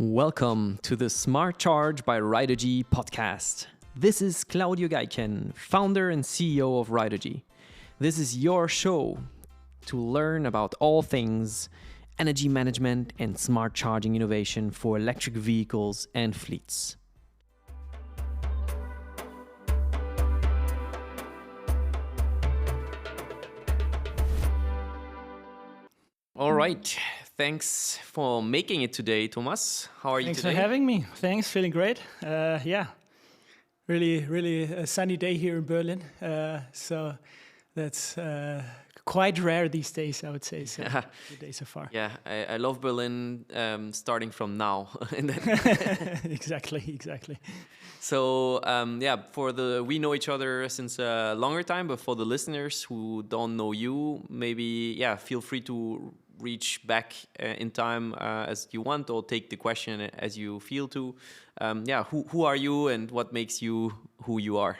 Welcome to the Smart Charge by Ridergy podcast. This is Claudio founder and CEO of Ridergy. This is your show to learn about all things energy management and smart charging innovation for electric vehicles and fleets. All right. Thanks for making it today, Thomas. How are you today? Thanks for having me. Thanks, feeling great. Really a sunny day here in Berlin. So that's quite rare these days, I would say. So good day so far. Yeah, I love Berlin starting from now. Exactly. So we know each other since a longer time, but for the listeners who don't know you, maybe feel free to reach back in time as you want, or take the question as you feel to. Who are you and what makes you who you are?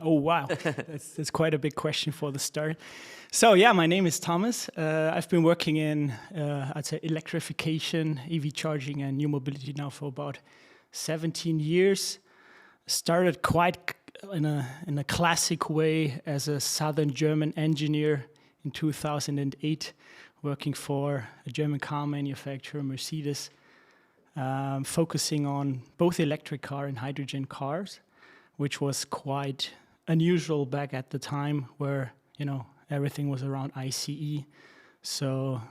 Oh wow, that's quite a big question for the start. So my name is Thomas. I've been working in I'd say electrification, EV charging, and new mobility now for about 17 years. Started quite in a classic way as a southern German engineer in 2008. Working for a German car manufacturer, Mercedes, focusing on both electric car and hydrogen cars, which was quite unusual back at the time where, everything was around ICE. So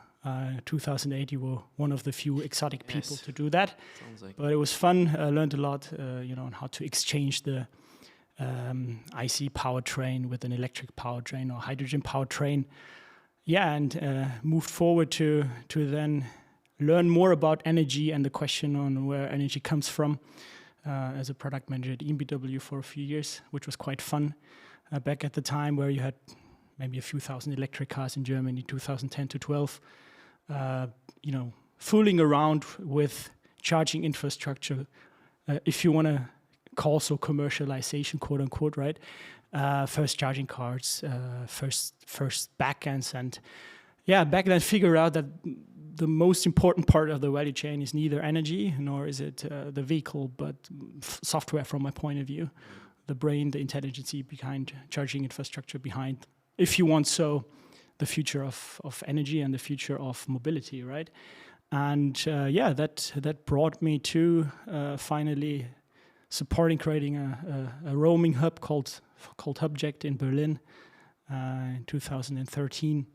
2008, you were one of the few exotic people to do that. Sounds like. But it was fun. I learned a lot, on how to exchange the IC powertrain with an electric powertrain or hydrogen powertrain. And moved forward to then learn more about energy and the question on where energy comes from as a product manager at EMBW for a few years, which was quite fun back at the time where you had maybe a few thousand electric cars in Germany, 2010 to 12, fooling around with charging infrastructure, if you want to call so commercialization, quote unquote, right? First charging cards, first backends, and back then figure out that the most important part of the value chain is neither energy nor is it the vehicle, but software from my point of view, the brain, the intelligence behind charging infrastructure behind, if you want so, the future of energy and the future of mobility, right? And that brought me to finally supporting creating a roaming hub called Hubject in Berlin in 2013.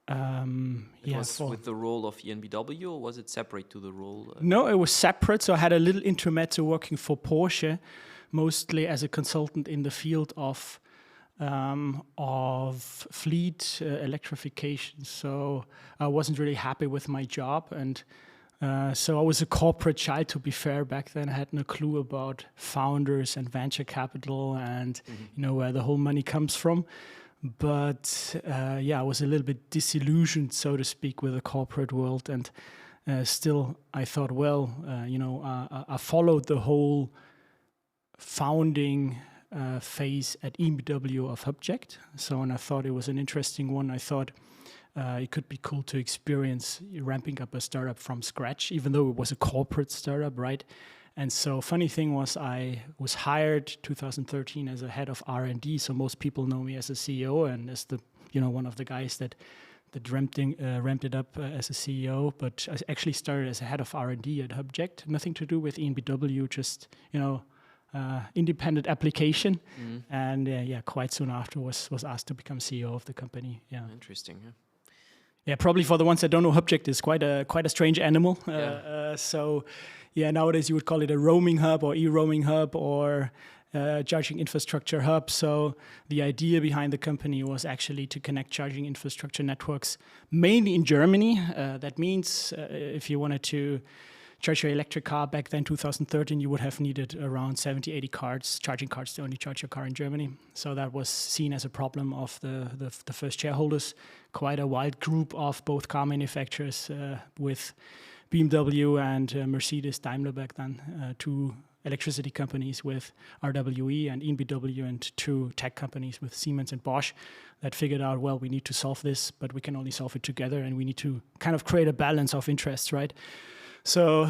Was with the role of EMBW, or was it separate to the role? No, it was separate. So I had a little intermezzo working for Porsche, mostly as a consultant in the field of fleet electrification. So I wasn't really happy with my job, and so I was a corporate child, to be fair. Back then I had no clue about founders and venture capital and where the whole money comes from. But I was a little bit disillusioned, so to speak, with the corporate world. And still I thought, I followed the whole founding phase at EMBW of Hubject. So, and I thought it was an interesting one. I thought it could be cool to experience ramping up a startup from scratch, even though it was a corporate startup, right? And so funny thing was I was hired 2013 as a head of R&D. So most people know me as a CEO and as the, one of the guys that ramped it up as a CEO. But I actually started as a head of R&D at Hubject. Nothing to do with EMBW, just, independent application. And quite soon after was asked to become CEO of the company. Yeah. Interesting. Yeah. Yeah, probably for the ones that don't know, Hubject is quite a strange animal. Nowadays you would call it a roaming hub or e-roaming hub or charging infrastructure hub. So the idea behind the company was actually to connect charging infrastructure networks, mainly in Germany. That means if you wanted to charge your electric car back then, 2013, you would have needed around 70, 80 charging cards to only charge your car in Germany. So that was seen as a problem of the first shareholders. Quite a wild group of both car manufacturers with BMW and Mercedes, Daimler back then, two electricity companies with RWE and EMBW, and two tech companies with Siemens and Bosch that figured out, well, we need to solve this, but we can only solve it together, and we need to kind of create a balance of interests, right? So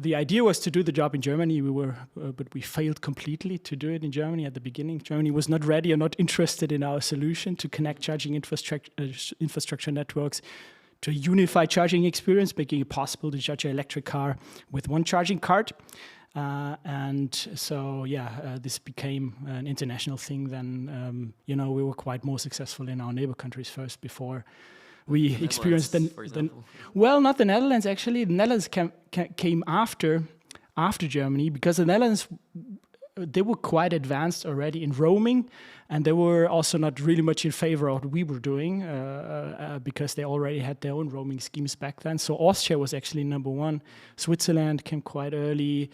the idea was to do the job in Germany. But we failed completely to do it in Germany at the beginning. Germany was not ready or not interested in our solution to connect charging infrastructure networks to a unified charging experience, making it possible to charge an electric car with one charging card. This became an international thing. Then, we were quite more successful in our neighbor countries first before we experienced well, not the Netherlands actually. The Netherlands came after Germany, because the Netherlands, they were quite advanced already in roaming, and they were also not really much in favor of what we were doing because they already had their own roaming schemes back then. So Austria was actually number one. Switzerland came quite early.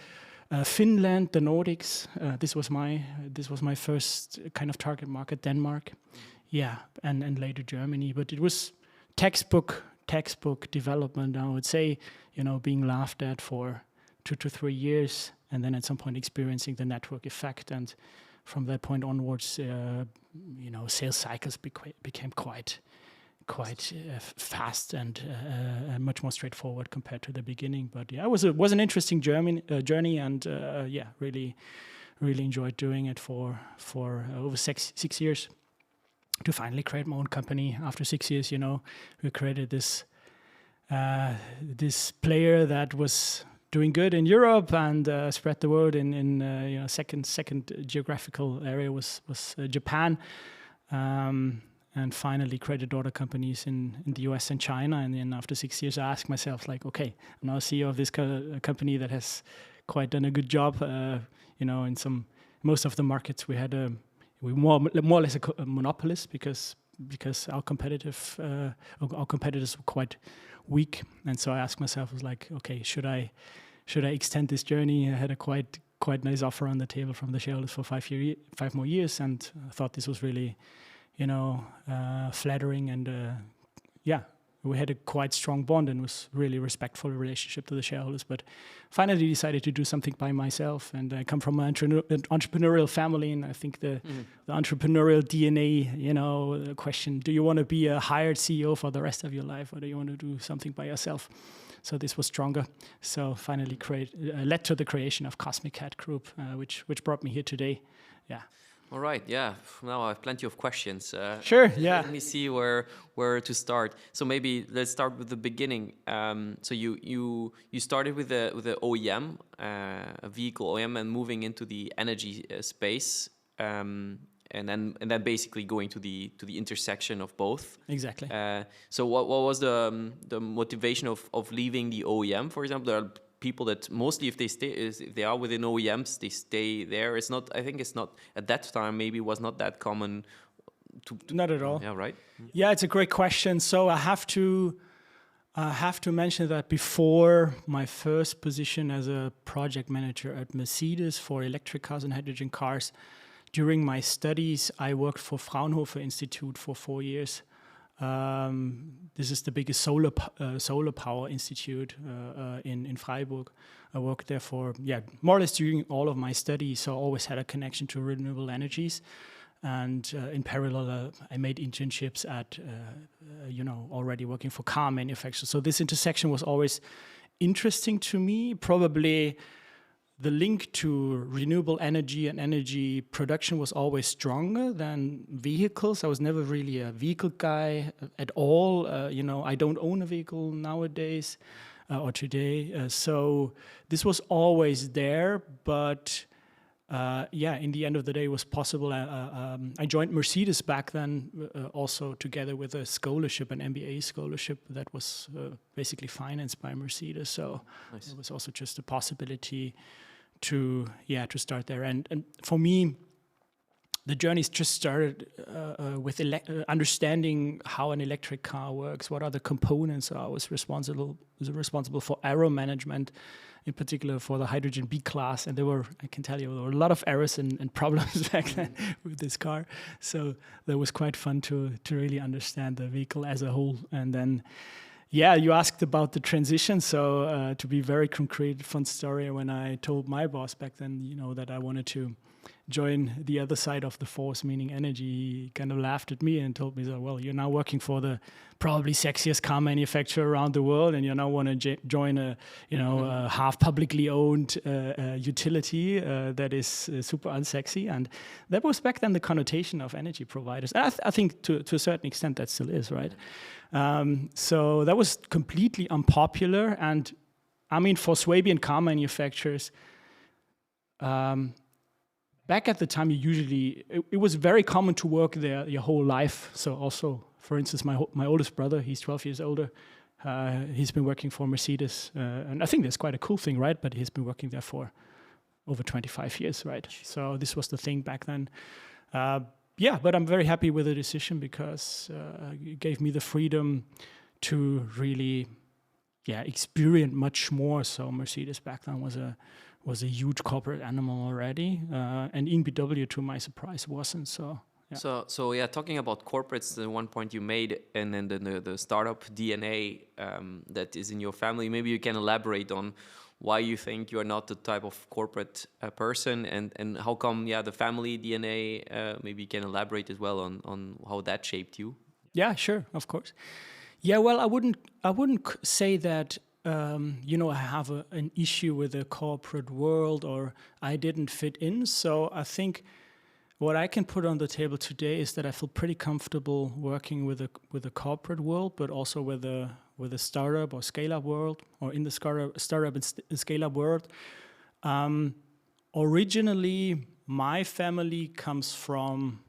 Finland, the Nordics. This was my first kind of target market. Denmark, and later Germany. But it was textbook development. I would say, being laughed at for 2 to 3 years, and then at some point experiencing the network effect. And from that point onwards, sales cycles became quite fast and much more straightforward compared to the beginning. But it was an interesting journey, and really enjoyed doing it for over six years. To finally create my own company after 6 years, we created this player that was doing good in Europe and spread the word in second geographical area was Japan, and finally created daughter companies in the US and China. And then after 6 years, I asked myself, like, okay, I'm now CEO of this company that has quite done a good job. In most of the markets we had we more or less a monopolist because our competitors were quite weak. And so I asked myself, I was like, okay, should I extend this journey? I had a quite nice offer on the table from the shareholders for 5 more years, and I thought this was really, flattering, and we had a quite strong bond and was really respectful relationship to the shareholders. But finally decided to do something by myself, and I come from an entrepreneurial family, and I think the entrepreneurial DNA, the question, do you want to be a hired CEO for the rest of your life, or do you want to do something by yourself? So this was stronger. So finally led to the creation of Cosmic Cat Group, which brought me here today. Yeah. All right. Yeah. Now I have plenty of questions. Sure. Yeah. Let me see where to start. So maybe let's start with the beginning. So you started with the OEM, a vehicle OEM, and moving into the energy space. And then basically going to the intersection of both. Exactly. So what was the motivation of leaving the OEM? For example, there are people that mostly if they are within OEMs, they stay there. I think it's not at that time, maybe was not that common. Not at all. Yeah. Right. Yeah, it's a great question. So I have to mention that before my first position as a project manager at Mercedes for electric cars and hydrogen cars, during my studies, I worked for Fraunhofer Institute for 4 years. This is the biggest solar power institute in Freiburg. I worked there for more or less during all of my studies, so I always had a connection to renewable energies. And in parallel, I made internships at already working for car manufacturers. So this intersection was always interesting to me. Probably the link to renewable energy and energy production was always stronger than vehicles. I was never really a vehicle guy at all. I don't own a vehicle nowadays or today. So this was always there. But in the end of the day, it was possible. I joined Mercedes back then, also together with a scholarship, an MBA scholarship that was basically financed by Mercedes. So nice. It was also just a possibility to start there. And for me, the journey's just started with understanding how an electric car works. What are the components? I was responsible for aero management, in particular for the hydrogen B class, and I can tell you, there were a lot of errors and problems back then with this car. So that was quite fun to really understand the vehicle as a whole. And then, you asked about the transition. So to be very concrete, fun story, when I told my boss back then, that I wanted to join the other side of the force, meaning energy, he kind of laughed at me and told me that, well, you're now working for the probably sexiest car manufacturer around the world, and you now want to join a a half publicly owned utility that is super unsexy. And that was back then the connotation of energy providers. And I think to a certain extent that still is, right? So that was completely unpopular. And I mean, for Swabian car manufacturers, back at the time, it was very common to work there your whole life. So also, for instance, my oldest brother, he's 12 years older. He's been working for Mercedes, and I think that's quite a cool thing, right? But he's been working there for over 25 years, right? So this was the thing back then. But I'm very happy with the decision because it gave me the freedom to really, experience much more. So Mercedes back then was a huge corporate animal already, and EMBW, to my surprise, wasn't. So talking about corporates, the one point you made, and then the startup DNA that is in your family, maybe you can elaborate on why you think you are not the type of corporate person, and how come the family DNA, maybe you can elaborate as well on how that shaped you. Yeah, sure, of course. Yeah, well, I wouldn't say that I have an issue with the corporate world or I didn't fit in. So I think what I can put on the table today is that I feel pretty comfortable working with the corporate world, but also with a startup or scale-up world, or in the startup and scale-up world. Originally, my family comes from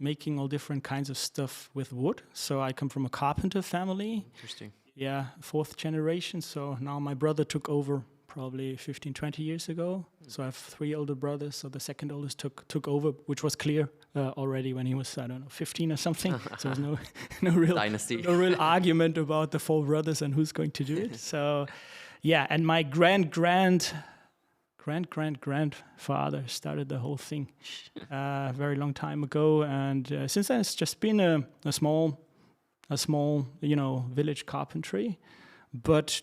making all different kinds of stuff with wood. So I come from a carpenter family. Interesting. Yeah, 4th generation. So now my brother took over probably 15, 20 years ago. So I have 3 older brothers. So the second oldest took over, which was clear already when he was, 15 or something. So there's no real dynasty, no real argument about the 4 brothers and who's going to do it. So, and my grandfather started the whole thing a very long time ago. And since then, it's just been a small, village carpentry, but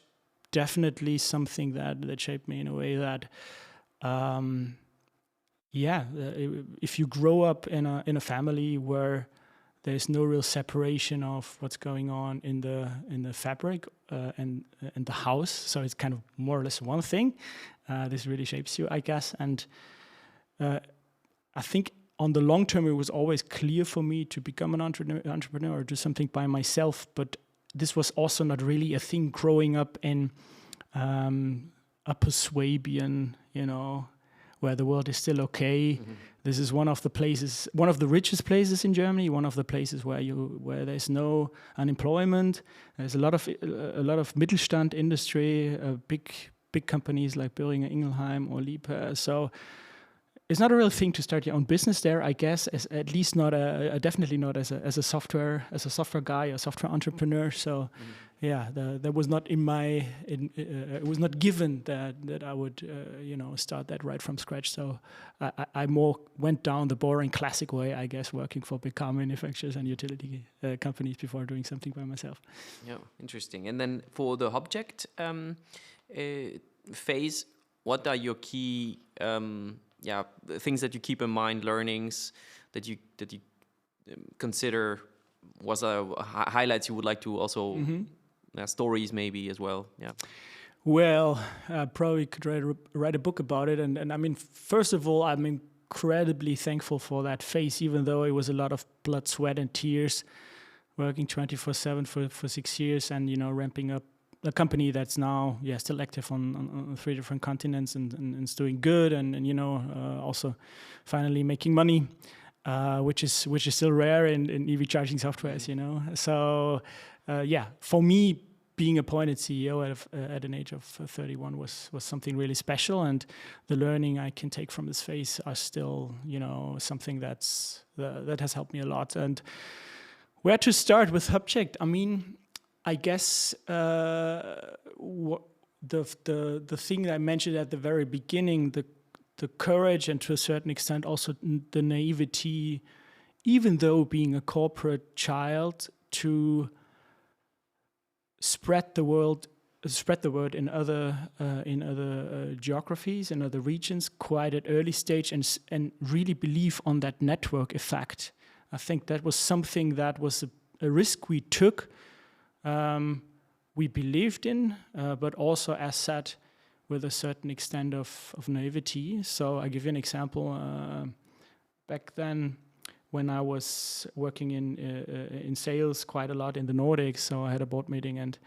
definitely something that shaped me in a way that, if you grow up in a family where there's no real separation of what's going on in the fabric and the house, so it's kind of more or less one thing. This really shapes you, I guess, and I think. On the long term, it was always clear for me to become an entrepreneur or do something by myself. But this was also not really a thing growing up in Upper Swabian, where the world is still okay. Mm-hmm. This is one of the richest places in Germany. One of the places where there's no unemployment. There's a lot of Mittelstand industry, big companies like Boehringer Ingelheim or Liebherr. So. It's not a real thing to start your own business there, I guess. At least not definitely not as a software guy, a software entrepreneur. So, that was not it was not given that I would start that right from scratch. So I more went down the boring classic way, I guess, working for big car manufacturers and utility companies before doing something by myself. Yeah, interesting. And then for the object phase, what are your key things that you keep in mind, learnings that you consider was highlights you would like to also stories maybe as well. Yeah. Well, I probably could write a book about it, and I mean, first of all, I'm incredibly thankful for that phase, even though it was a lot of blood, sweat, and tears, working 24/7 for 6 years, and ramping up a company that's now still active on 3 different continents and it's doing good and also finally making money, which is still rare in EV charging software, So for me, being appointed CEO at an age of 31 was something really special, and the learning I can take from this phase are still something that has helped me a lot. And where to start with Hubject? I mean, I guess the thing that I mentioned at the very beginning, the courage and to a certain extent also the naivety, even though being a corporate child, to spread the word spread the word in other geographies, in other regions, quite at early stage, and really believe on that network effect. I think that was something that was a risk we took. We believed in, but also, as said, with a certain extent of naivety. So I give you an example. Back then, when I was working in sales quite a lot in the Nordics, so I had a board meeting, and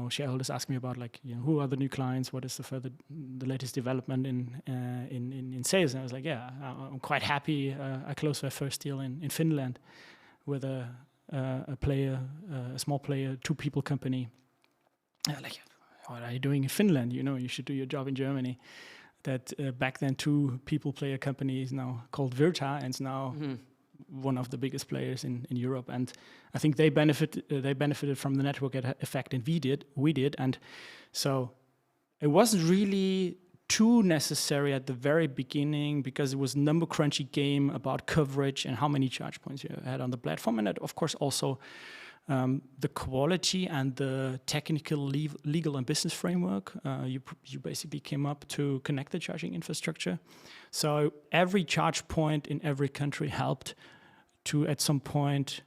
shareholders asked me about, like, who are the new clients, what is the latest development in sales, and I was like, yeah, I'm quite happy. I closed my first deal in Finland with a small player, 2-people company. Like, what are you doing in Finland? You should do your job in Germany. That back then 2-people player company is now called Virta, and it's now one of the biggest players in Europe. And I think they benefited from the network effect, and we did. And so it wasn't really too necessary at the very beginning, because it was a number crunchy game about coverage and how many charge points you had on the platform. And that, of course, also the quality and the technical, legal and business framework. You basically came up to connect the charging infrastructure. So every charge point in every country helped to, at some point,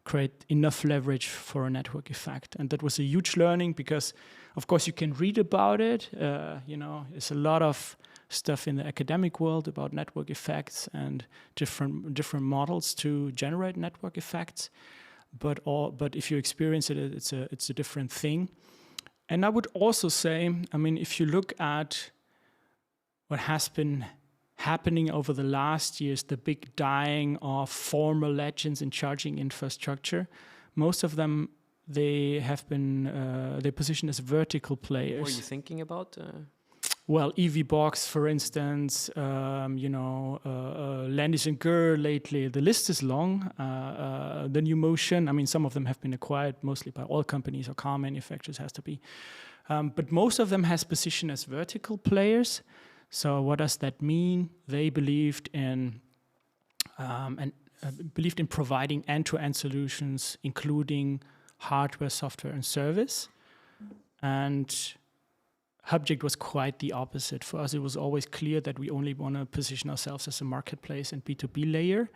create enough leverage for a network effect. And that was a huge learning, because, of course, you can read about it. There's a lot of stuff in the academic world about network effects and different models to generate network effects. But if you experience it, it's a different thing. And I would also say, if you look at what has been happening over the last years, the big dying of former legends in charging infrastructure, most of them, they have been they're positioned as vertical players. What are you thinking about? Well, EVBox, for instance, Landis & Gyr lately. The list is long. The New Motion, some of them have been acquired mostly by oil companies or car manufacturers, has to be. But most of them has positioned as vertical players. So what does that mean? They believed in providing end-to-end solutions, including hardware, software, and service. And Hubject was quite the opposite. For us, it was always clear that we only want to position ourselves as a marketplace and B2B layer,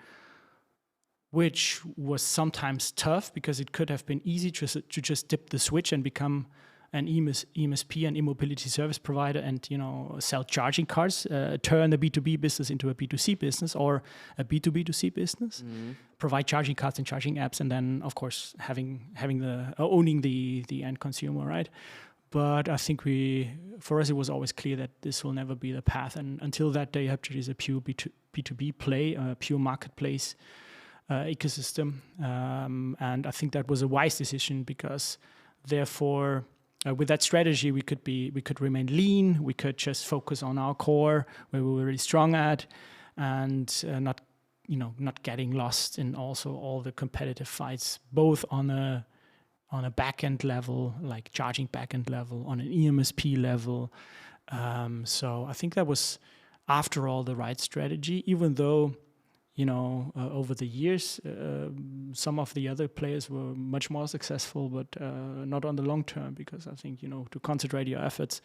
which was sometimes tough, because it could have been easy to just dip the switch and become an EMSP, an e-mobility service provider, and sell charging cards, turn a B2B business into a B2C business, or a B2B2C business, provide charging cards and charging apps, and then, of course, owning the end consumer, right? But I think for us, it was always clear that this will never be the path. And until that day, Hubject is a pure B2B play, a pure marketplace ecosystem. And I think that was a wise decision, because therefore, with that strategy, we could remain lean. We could just focus on our core, where we were really strong at, and not getting lost in also all the competitive fights, both on a back-end level, like charging back-end level, on an EMSP level. So I think that was, after all, the right strategy, even though, over the years, some of the other players were much more successful, but not on the long term, because I think, to concentrate your efforts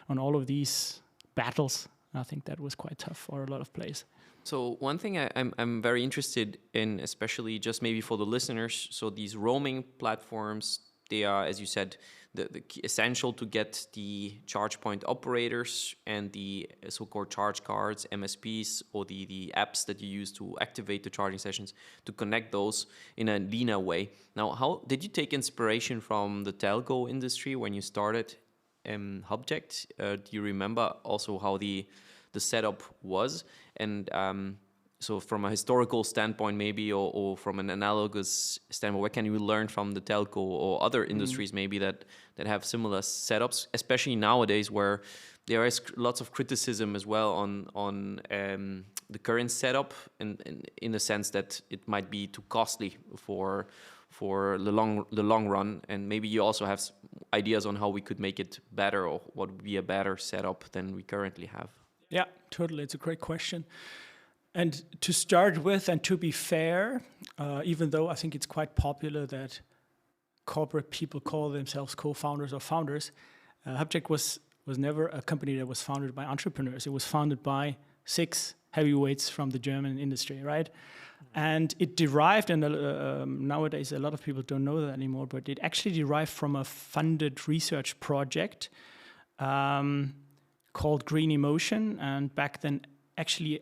on all of these battles, I think that was quite tough for a lot of players. So one thing I'm very interested in, especially just maybe for the listeners, so these roaming platforms, they are, as you said, the essential to get the charge point operators and the so-called charge cards, MSPs, or the apps that you use to activate the charging sessions, to connect those in a leaner way. Now, how did you take inspiration from the telco industry when you started Hubject? Do you remember also how the setup was? And so from a historical standpoint, maybe, or from an analogous standpoint, what can you learn from the telco or other industries maybe that have similar setups, especially nowadays, where there is lots of criticism as well on the current setup, in the sense that it might be too costly for the long run, and maybe you also have ideas on how we could make it better, or what would be a better setup than we currently have. Yeah, totally. It's a great question. And to start with, and to be fair, even though I think it's quite popular that corporate people call themselves co-founders or founders. Hubject was never a company that was founded by entrepreneurs. It was founded by 6 heavyweights from the German industry, right? And it derived, and nowadays a lot of people don't know that anymore, but it actually derived from a funded research project called Green Emotion. And back then, actually,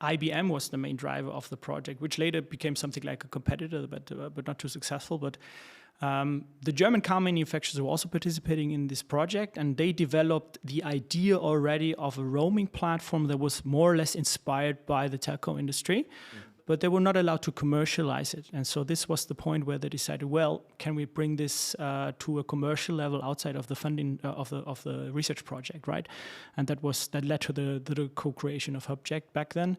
IBM was the main driver of the project, which later became something like a competitor, but not too successful. But the German car manufacturers were also participating in this project, and they developed the idea already of a roaming platform that was more or less inspired by the telco industry. But they were not allowed to commercialize it. And so this was the point where they decided, well, can we bring this to a commercial level outside of the funding of the research project, right? And that led to the co-creation of Hubject back then.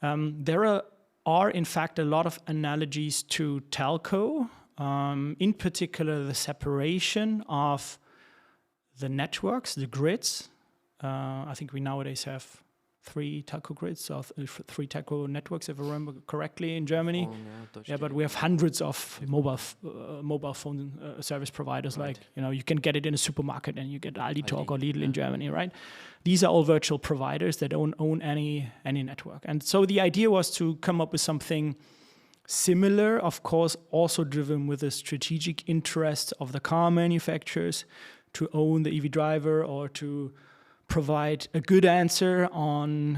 There are in fact a lot of analogies to telco, in particular the separation of the networks, the grids. I think we nowadays have 3 telco grids, or 3 telco networks, if I remember correctly, in Germany. Yeah, but we have hundreds of mobile phone service providers. Right. Like, you can get it in a supermarket and you get Aldi Talk or Lidl in Germany, right? These are all virtual providers that don't own any network. And so the idea was to come up with something similar, of course, also driven with the strategic interest of the car manufacturers to own the EV driver or to provide a good answer on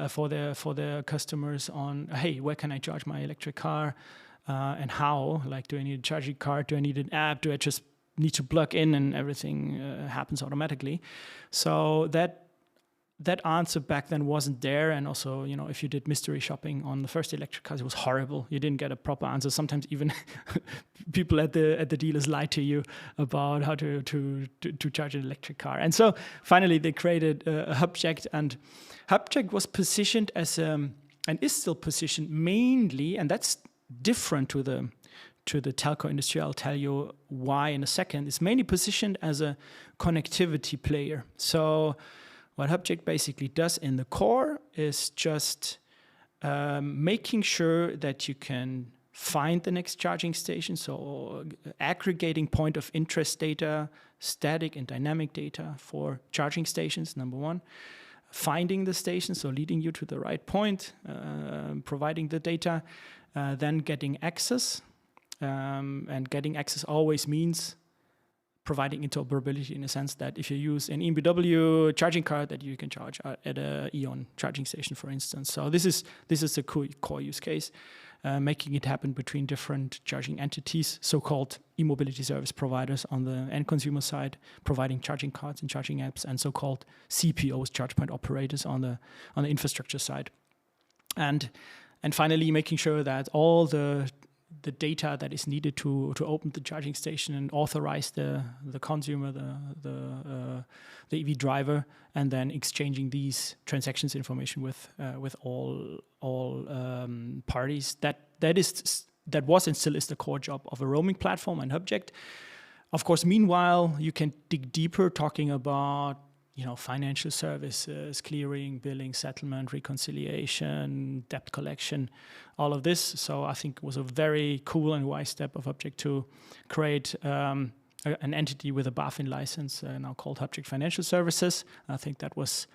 for their customers on, hey, where can I charge my electric car and how? Like, do I need a charging card? Do I need an app? Do I just need to plug in and everything happens automatically? So that answer back then wasn't there. And also, if you did mystery shopping on the first electric cars, it was horrible. You didn't get a proper answer. Sometimes even people at the dealers lied to you about how to charge an electric car. And so finally they created a Hubject, and Hubject was positioned as and is still positioned mainly, and that's different to the telco industry. I'll tell you why in a second. It's mainly positioned as a connectivity player. So what Hubject basically does in the core is just making sure that you can find the next charging station, so aggregating point of interest data, static and dynamic data for charging stations, number one. Finding the station, so leading you to the right point, providing the data, then getting access. And getting access always means providing interoperability in a sense that if you use an EMBW charging card, that you can charge at a E.ON charging station, for instance. So this is a core use case, making it happen between different charging entities, so-called e-mobility service providers on the end consumer side, providing charging cards and charging apps, and so-called CPOs, charge point operators on the infrastructure side. And finally, making sure that all the data that is needed to open the charging station and authorize the consumer, the EV driver, and then exchanging these transactions information with all parties. That was and still is the core job of a roaming platform and Hubject. Of course, meanwhile, you can dig deeper, talking about financial services, clearing, billing, settlement, reconciliation, debt collection, all of this. So I think it was a very cool and wise step of Hubject to create an entity with a BaFin license, now called Hubject Financial Services. I think that was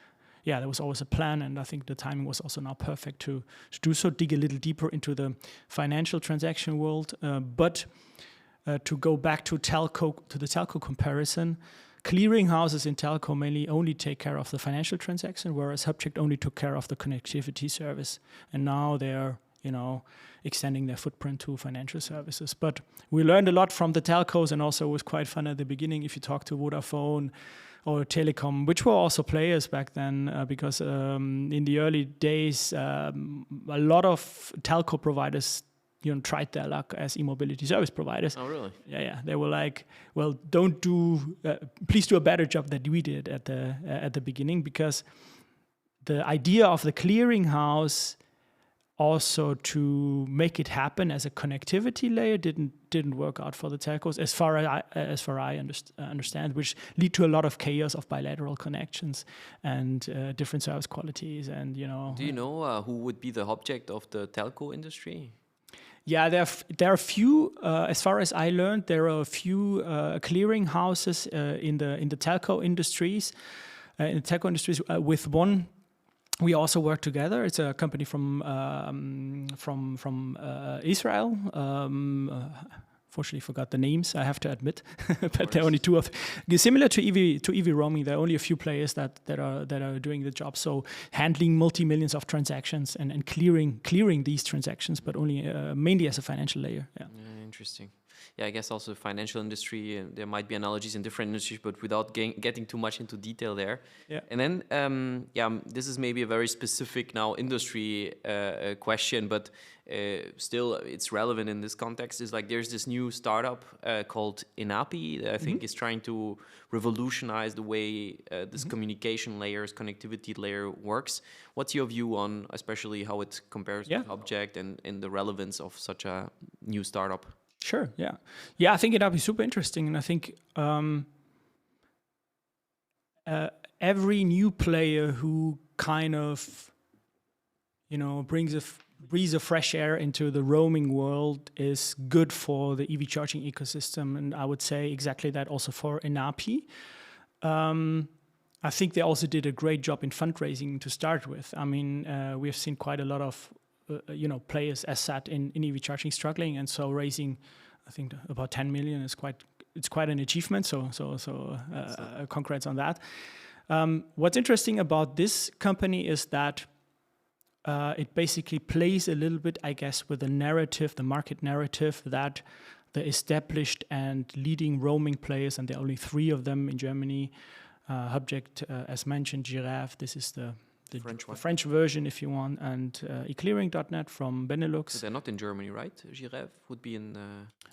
always a plan, and I think the timing was also now perfect to do so, dig a little deeper into the financial transaction world. But to go back to the telco comparison, clearing houses in telco mainly only take care of the financial transaction, whereas Hubject only took care of the connectivity service. And now they're, extending their footprint to financial services. But we learned a lot from the telcos, and also it was quite fun at the beginning if you talk to Vodafone or Telecom, which were also players back then, because in the early days, a lot of telco providers tried their luck as e-mobility service providers. Oh, really? Yeah. They were like, well, please do a better job than we did at the beginning, because the idea of the clearinghouse also to make it happen as a connectivity layer didn't work out for the telcos, as far as I understand, which lead to a lot of chaos of bilateral connections and different service qualities. And Do you know who would be the Hubject of the telco industry? Yeah, there are a few. As far as I learned, there are a few clearing houses in the telco industries. With one, we also work together. It's a company from Israel. Fortunately, forgot the names. I have to admit, but there are only two of. Similar to EV roaming, there are only a few players that are doing the job. So handling multi-millions of transactions and clearing these transactions, but only mainly as a financial layer. Yeah. Interesting. Yeah, I guess also financial industry. There might be analogies in different industries, but without getting too much into detail there. Yeah. And then, this is maybe a very specific now industry question, but still it's relevant in this context. Is like there's this new startup called EMSP that I think is trying to revolutionize the way this communication layers, connectivity layer works. What's your view on especially how it compares with Object and the relevance of such a new startup? Sure. Yeah. I think it'll be super interesting, and I think every new player who kind of brings a breeze of fresh air into the roaming world is good for the EV charging ecosystem, and I would say exactly that also for ENAPI. I think they also did a great job in fundraising to start with. I mean, we have seen quite a lot of players as said in EV charging struggling, and so raising, I think about 10 million is quite an achievement. So congrats on that. What's interesting about this company is that it basically plays a little bit, I guess, with the narrative, the market narrative that the established and leading roaming players, and there are only 3 of them in Germany. Object, as mentioned, Giraffe. This is the French version, if you want, and eClearing.net from Benelux. So they're not in Germany, right? Giraffe would be in...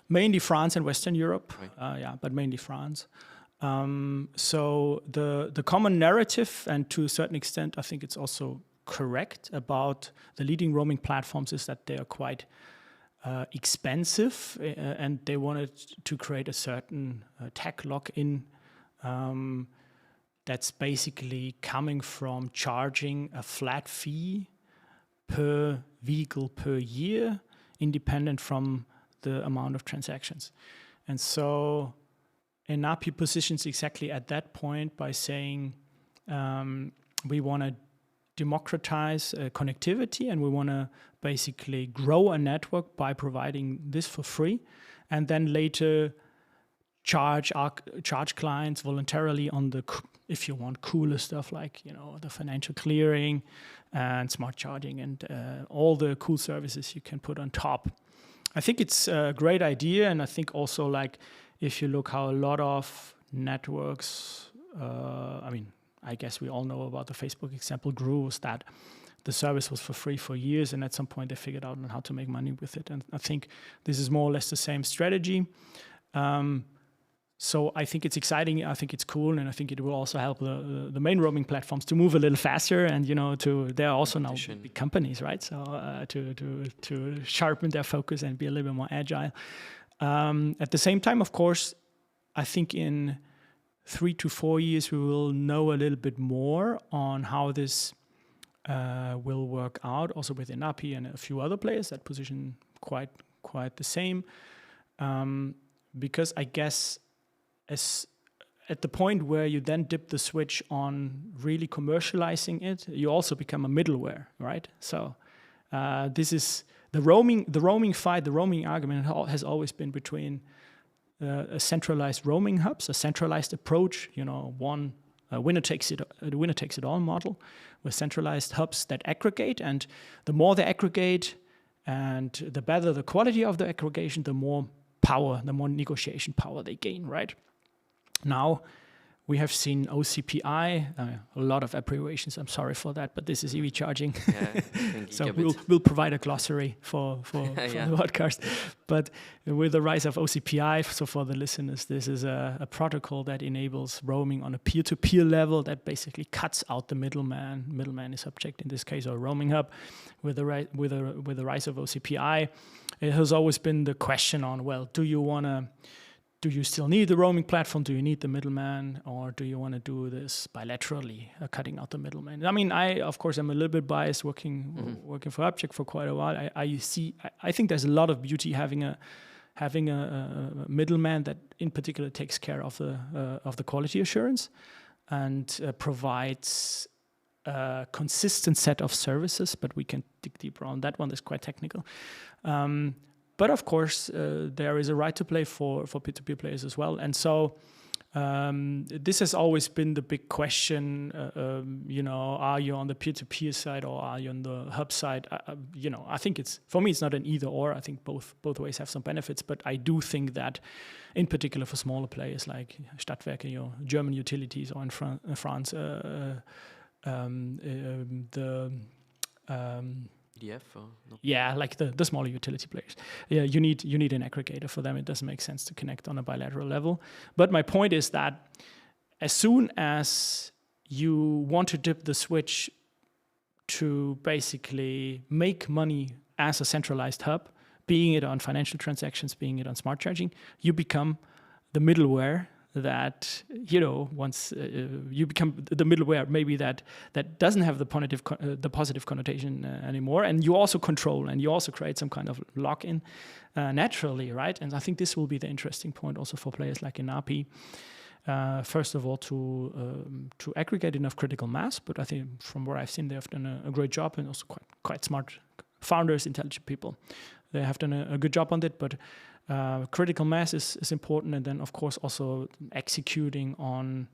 Mainly France and Western Europe, right. But mainly France. So the common narrative, and to a certain extent, I think it's also correct about the leading roaming platforms, is that they are quite expensive, and they wanted to create a certain tech lock-in that's basically coming from charging a flat fee per vehicle per year, independent from the amount of transactions. And so ENAPI positions exactly at that point by saying we want to democratize connectivity, and we want to basically grow a network by providing this for free, and then later charge clients voluntarily on the, if you want, cooler stuff like the financial clearing and smart charging and all the cool services you can put on top. I think it's a great idea, and I think also like if you look how a lot of networks, I guess we all know about the Facebook example grew, was that the service was for free for years, and at some point they figured out how to make money with it. And I think this is more or less the same strategy. So I think it's exciting, I think it's cool, and I think it will also help the main roaming platforms to move a little faster, and they're also now big companies, right? So to sharpen their focus and be a little bit more agile. At the same time, of course, I think in 3 to 4 years we will know a little bit more on how this will work out, also with ENAPI and a few other players that position quite the same, because I guess at the point where you then dip the switch on really commercializing it, you also become a middleware, right? So this is the roaming fight, the roaming argument has always been between a centralized roaming hubs, a centralized approach, one winner takes it all model with centralized hubs that aggregate, and the more they aggregate and the better the quality of the aggregation, the more power, the more negotiation power they gain, right? Now, we have seen OCPI, a lot of abbreviations, I'm sorry for that, but this is EV charging. So we'll provide a glossary for the podcast. But with the rise of OCPI, so for the listeners, this is a protocol that enables roaming on a peer-to-peer level that basically cuts out the middleman. Middleman is Object in this case, or roaming hub. With the rise of OCPI, it has always been the question on, well, do you want to do you still need the roaming platform? Do you need the middleman, or do you want to do this bilaterally, cutting out the middleman? I mean, of course, I'm a little bit biased working for Object for quite a while. I think there's a lot of beauty having a middleman that, in particular, takes care of the quality assurance and provides a consistent set of services. But we can dig deeper on that one. That's quite technical. But of course, there is a right to play for peer-to-peer players as well. And so this has always been the big question, are you on the peer-to-peer side or are you on the hub side? I think for me, it's not an either or. I think both ways have some benefits. But I do think that, in particular for smaller players like Stadtwerke, German utilities, or in France, EDF? No. Yeah, like the smaller utility players. Yeah, you need an aggregator for them. It doesn't make sense to connect on a bilateral level. But my point is that as soon as you want to dip the switch to basically make money as a centralized hub, being it on financial transactions, being it on smart charging, you become the middleware that, once you become the middleware, maybe that doesn't have the positive connotation anymore, and you also control and you also create some kind of lock-in naturally, right? And I think this will be the interesting point also for players like ENAPI. First of all, to aggregate enough critical mass, but I think from what I've seen, they have done a great job, and also quite smart founders, intelligent people. They have done a good job on it, but critical mass is important, and then of course also executing on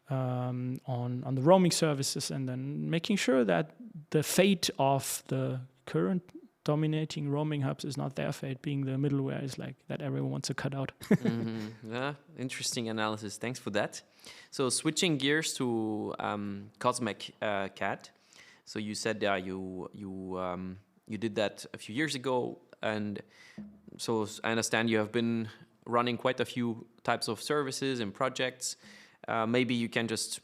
the roaming services, and then making sure that the fate of the current dominating roaming hubs is not their fate, being the middleware is like that everyone wants to cut out. Yeah, interesting analysis. Thanks for that. So switching gears to Cosmic Cat. So you said you did that a few years ago, and so I understand you have been running quite a few types of services and projects. Maybe you can just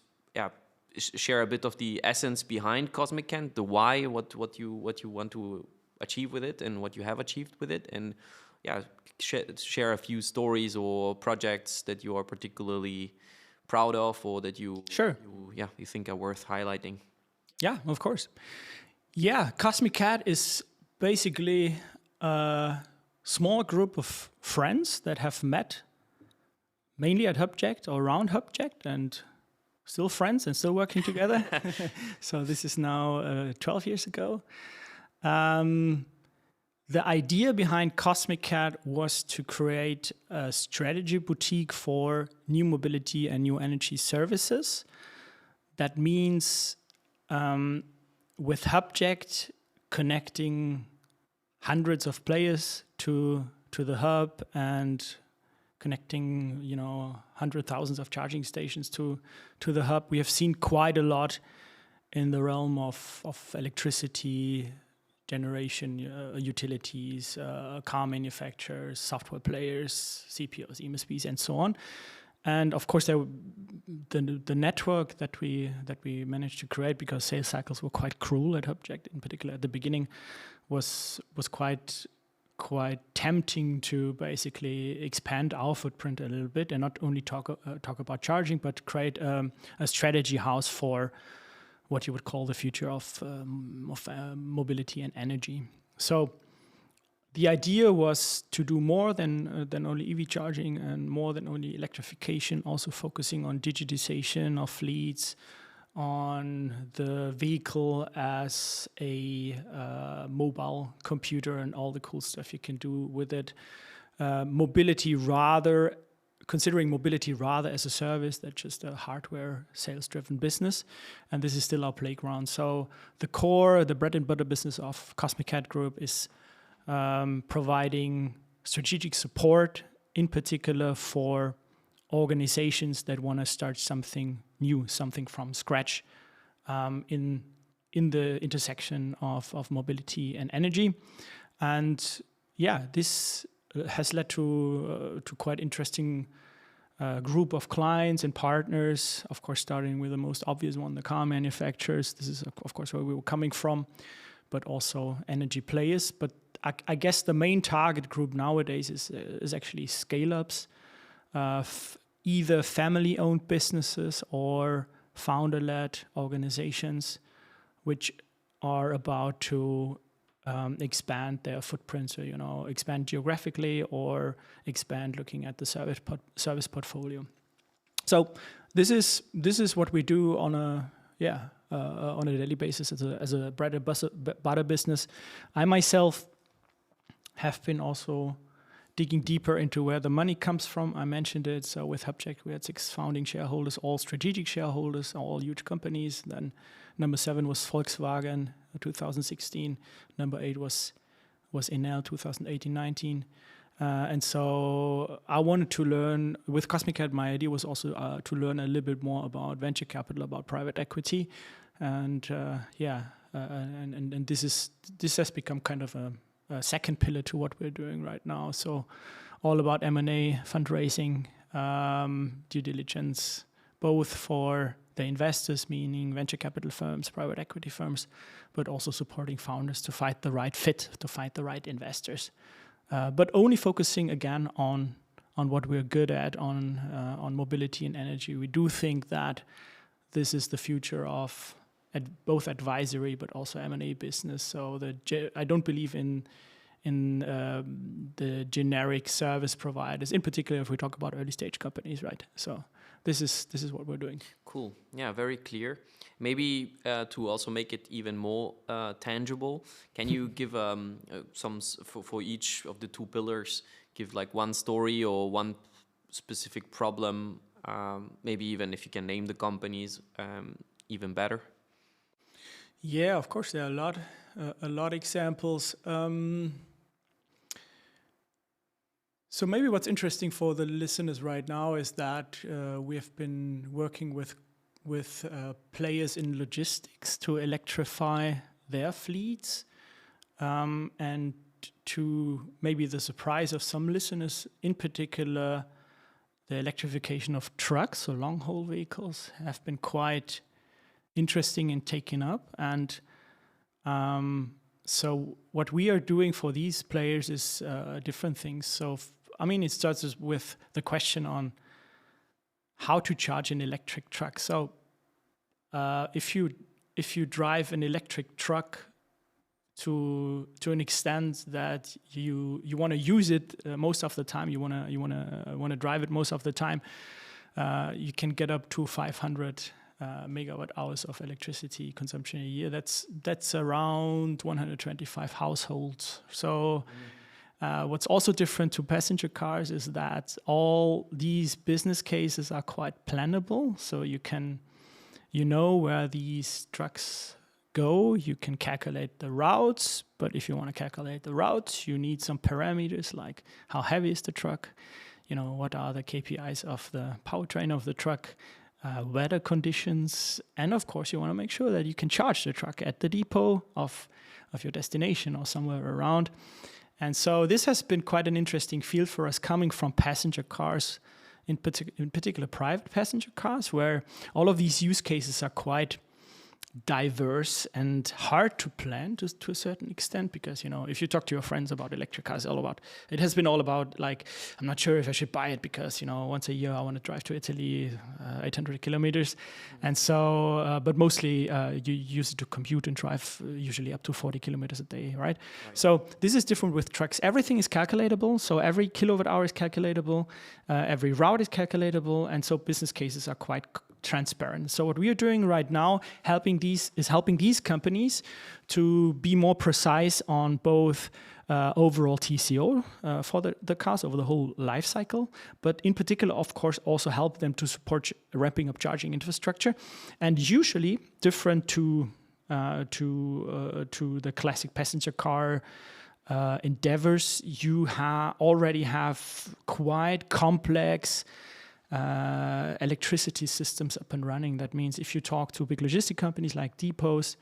share a bit of the essence behind Cosmic Cat, the why, what you want to achieve with it, and what you have achieved with it, and share a few stories or projects that you are particularly proud of, or that you think are worth highlighting. Yeah, of course. Yeah, Cosmic Cat is basically a small group of friends that have met mainly at Hubject or around Hubject, and still friends and still working together. So this is now 12 years ago. The idea behind Cosmic Cat was to create a strategy boutique for new mobility and new energy services. That means with Hubject connecting hundreds of players to the hub, and connecting 100,000 of charging stations to the hub. We have seen quite a lot in the realm of electricity generation, utilities, car manufacturers, software players, CPOs, EMSPs, and so on. And of course, the network that we managed to create, because sales cycles were quite cruel at Hubject, in particular at the beginning, was quite tempting to basically expand our footprint a little bit, and not only talk about charging, but create a strategy house for what you would call the future of mobility and energy. So the idea was to do more than only EV charging and more than only electrification, also focusing on digitization of fleets, on the vehicle as a mobile computer and all the cool stuff you can do with it. Considering mobility rather as a service than just a hardware sales-driven business. And this is still our playground. So the bread and butter business of Cosmic Cat Group is providing strategic support, in particular for organizations that want to start something new, something from scratch, in the intersection of mobility and energy. And this has led to quite interesting group of clients and partners, of course, starting with the most obvious one, the car manufacturers. This is, of course, where we were coming from, but also energy players. But I guess the main target group nowadays is actually scale-ups, either family-owned businesses or founder-led organizations, which are about to expand their footprint, so expand geographically or expand looking at the service portfolio. So this is what we do on a daily basis as a bread and butter business. I myself have been also digging deeper into where the money comes from. I mentioned it. So with Hubcheck, we had 6 founding shareholders, all strategic shareholders, all huge companies. Then number 7 was Volkswagen, 2016. Number 8 was Enel, 2018-19. And so I wanted to learn, with Cosmic Cat, my idea was also to learn a little bit more about venture capital, about private equity. And and this has become kind of a second pillar to what we're doing right now. So all about M&A, fundraising, due diligence, both for the investors, meaning venture capital firms, private equity firms, but also supporting founders to find the right fit, to find the right investors. But only focusing again on what we're good at, on mobility and energy. We do think that this is the future of both advisory but also M&A business. So I don't believe in the generic service providers, in particular if we talk about early stage companies, right? So this is what we're doing. Cool. Yeah, very clear. Maybe to also make it even more tangible, can you give some for each of the 2 pillars? Give like one story or one specific problem. Maybe even if you can name the companies, even better. Yeah, of course, there are a lot of examples. So maybe what's interesting for the listeners right now is that we have been working with players in logistics to electrify their fleets, and to maybe the surprise of some listeners, in particular, the electrification of trucks or long-haul vehicles have been quite interesting and taken up. And so what we are doing for these players is different things. So it starts with the question on how to charge an electric truck. So if you drive an electric truck to an extent that you want to use it most of the time, you want to drive it most of the time, you can get up to 500 megawatt hours of electricity consumption a year. That's around 125 households. So what's also different to passenger cars is that all these business cases are quite plannable. So you know where these trucks go, you can calculate the routes, but if you want to calculate the routes, you need some parameters like how heavy is the truck, what are the KPIs of the powertrain of the truck, weather conditions, and of course you want to make sure that you can charge the truck at the depot of your destination or somewhere around. And so this has been quite an interesting field for us, coming from passenger cars, in particular private passenger cars, where all of these use cases are quite diverse and hard to plan to a certain extent, because if you talk to your friends about electric cars, it has been all about like, I'm not sure if I should buy it because once a year I want to drive to Italy 800 kilometers, and so but mostly you use it to commute and drive usually up to 40 kilometers a day, right? So this is different with trucks. Everything is calculatable, so every kilowatt hour is calculatable, every route is calculatable, and so business cases are quite transparent. So what we are doing right now, helping these companies to be more precise on both overall TCO for the cars over the whole life cycle, but in particular, of course, also help them to support ramping up charging infrastructure. And usually, different to the classic passenger car endeavors, you already have quite complex electricity systems up and running. That means if you talk to big logistic companies like depots,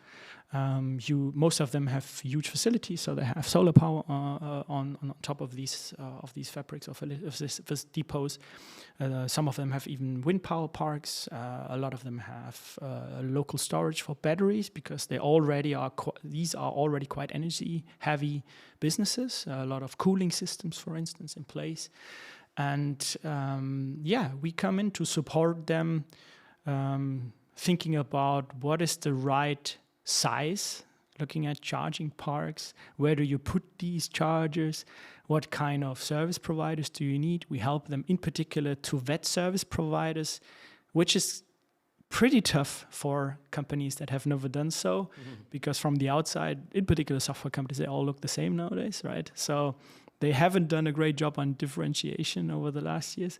most of them have huge facilities, so they have solar power on top of these fabrics of these depots. Some of them have even wind power parks. A lot of them have local storage for batteries, because these are already quite energy heavy businesses. A lot of cooling systems, for instance, in place. And yeah, we come in to support them, thinking about what is the right size, looking at charging parks, where do you put these chargers, what kind of service providers do you need. We help them in particular to vet service providers, which is pretty tough for companies that have never done so, because from the outside, in particular software companies, they all look the same nowadays, right? So they haven't done a great job on differentiation over the last years.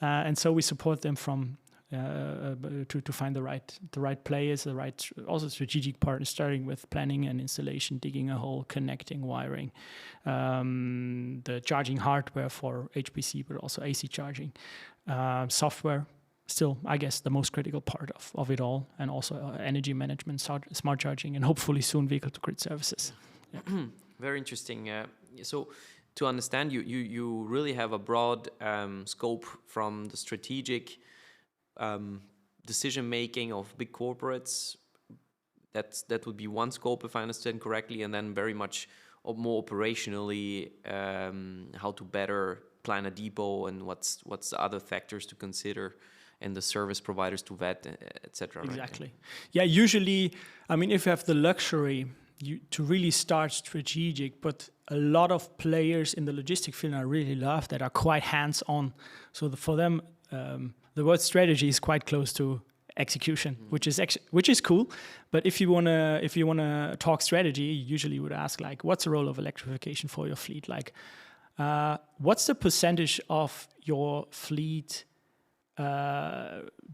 And so we support them from to find the right players, the right also strategic partners, starting with planning and installation, digging a hole, connecting, wiring, the charging hardware for HPC, but also AC charging, software. Still, I guess, the most critical part of it all, and also energy management, smart charging, and hopefully soon vehicle-to-grid services. Yeah. Very interesting. So to understand, you really have a broad scope from the strategic decision-making of big corporates. That would be one scope, if I understand correctly, and then very much more operationally, how to better plan a depot and what's the other factors to consider, and the service providers to vet, etc. Exactly. Right? Yeah, usually, I mean, if you have the luxury to really start strategic, but a lot of players in the logistic field I really love that are quite hands-on. So for them, the word strategy is quite close to execution, which is cool. But if you wanna talk strategy, you usually would ask like, what's the role of electrification for your fleet? Like, what's the percentage of your fleet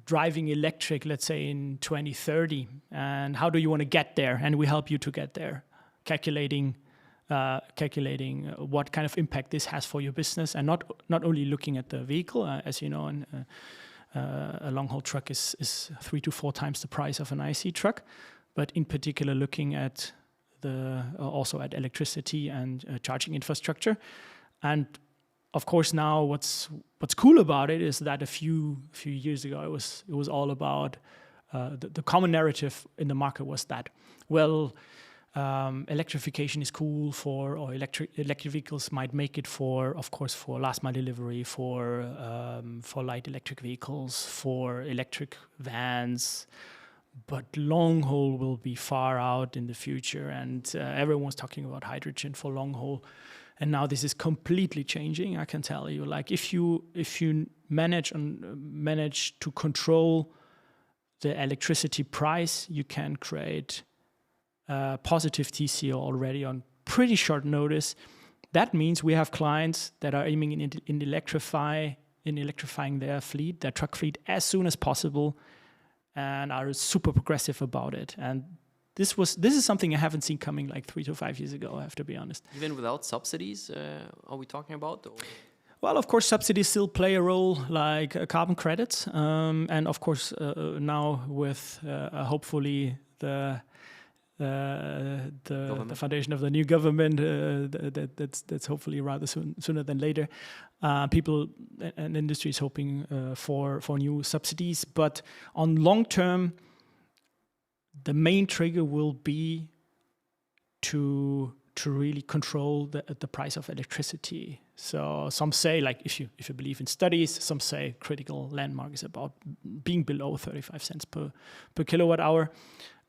driving electric, let's say in 2030, and how do you want to get there? And we help you to get there, calculating what kind of impact this has for your business, and not only looking at the vehicle, as you know, a long haul truck is 3 to 4 times the price of an IC truck, but in particular looking at also at electricity and charging infrastructure. And of course, now what's cool about it is that a few years ago it was all about the common narrative in the market was that, well, electrification is cool or electric vehicles might make it for last mile delivery, for light electric vehicles, for electric vans, but long haul will be far out in the future, and everyone's talking about hydrogen for long haul. And now this is completely changing. I can tell you, like if you manage to control the electricity price, you can create positive TCO already on pretty short notice. That means we have clients that are aiming in electrifying their fleet, their truck fleet, as soon as possible, and are super progressive about it. And this is something I haven't seen coming like 3 to 5 years ago, I have to be honest. Even without subsidies, are we talking about? Or? Well, of course, subsidies still play a role, like carbon credits, and of course now with hopefully the foundation of the new government, that's hopefully rather sooner than later. People and industries hoping for new subsidies, but on long term, the main trigger will be to really control the price of electricity. So some say, like if you believe in studies, some say critical landmark is about being below 35 cents per kilowatt hour,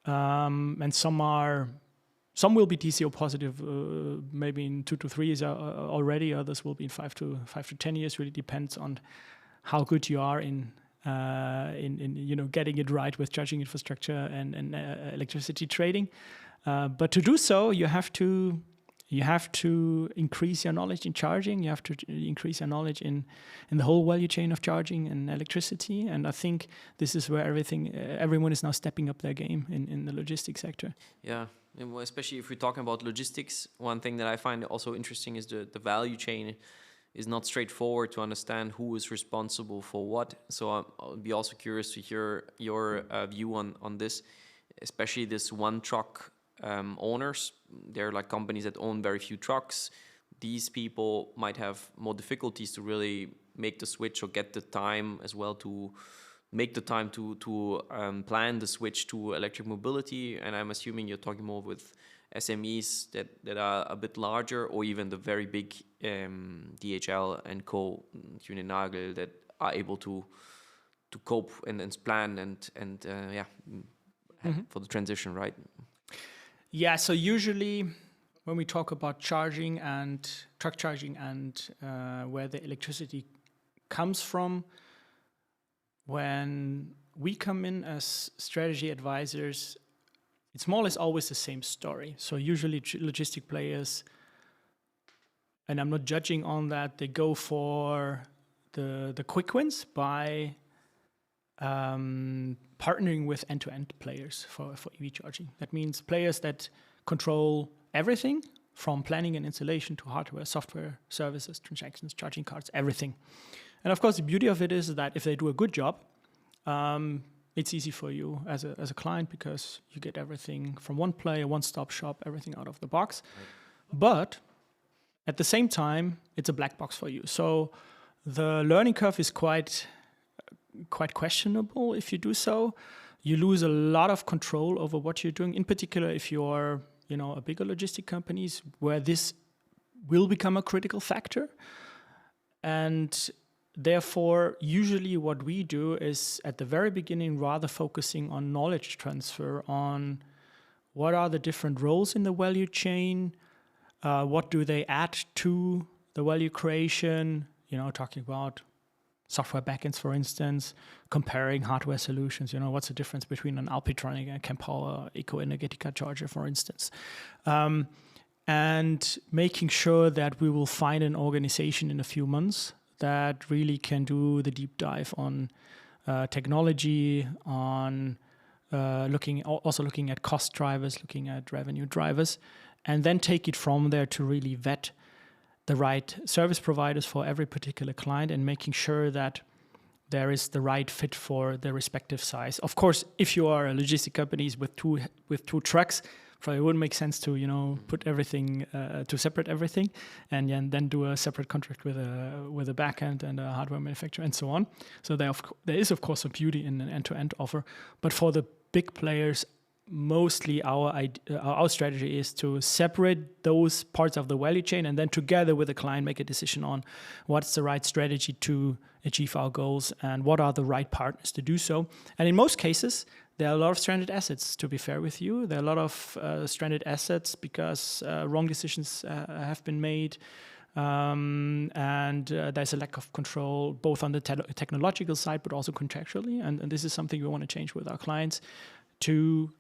and some will be TCO positive maybe in 2 to 3 years already. Others will be in 5 to 10 years. Really depends on how good you are in getting it right with charging infrastructure and electricity trading. But to do so, you have to increase your knowledge in charging. You have to increase your knowledge in the whole value chain of charging and electricity. And I think this is where everyone is now stepping up their game in the logistics sector. Yeah, and especially if we're talking about logistics, one thing that I find also interesting is the value chain is not straightforward to understand who is responsible for what. So I'll be also curious to hear your view on this, especially this one truck owners. They're like companies that own very few trucks. These people might have more difficulties to really make the switch or get the time as well to make the time to plan the switch to electric mobility. And I'm assuming you're talking more with SMEs that are a bit larger, or even the very big DHL and Co. Nagel that are able to cope and plan and for the transition, right? Yeah. So usually, when we talk about charging and truck charging and where the electricity comes from, when we come in as strategy advisors, it's more or less always the same story. So usually logistic players, and I'm not judging on that, they go for the quick wins by partnering with end-to-end players for EV charging. That means players that control everything from planning and installation to hardware, software, services, transactions, charging cards, everything. And of course, the beauty of it is that if they do a good job, it's easy for you as a client because you get everything from one player, one-stop shop, everything out of the box. Right. But at the same time, it's a black box for you. So the learning curve is quite questionable if you do so. You lose a lot of control over what you're doing, in particular if you're a bigger logistic companies where this will become a critical factor. And therefore, usually what we do is at the very beginning rather focusing on knowledge transfer, on what are the different roles in the value chain, what do they add to the value creation, talking about software backends, for instance, comparing hardware solutions, what's the difference between an Alpitronic and Kempower Eco Energetica charger, for instance. And making sure that we will find an organization in a few months that really can do the deep dive on technology, on looking at cost drivers, looking at revenue drivers, and then take it from there to really vet the right service providers for every particular client and making sure that there is the right fit for the respective size. Of course, if you are a logistic companies with two trucks, probably wouldn't make sense to put everything to separate everything and then do a separate contract with a backend and a hardware manufacturer and so on. So there is of course a beauty in an end-to-end offer, but for the big players, mostly our strategy is to separate those parts of the value chain and then together with the client make a decision on what's the right strategy to achieve our goals and what are the right partners to do so. And in most cases, there are a lot of stranded assets, to be fair with you. There are a lot of stranded assets because wrong decisions have been made. And there's a lack of control both on the technological side but also contractually. And this is something we want to change with our clients to,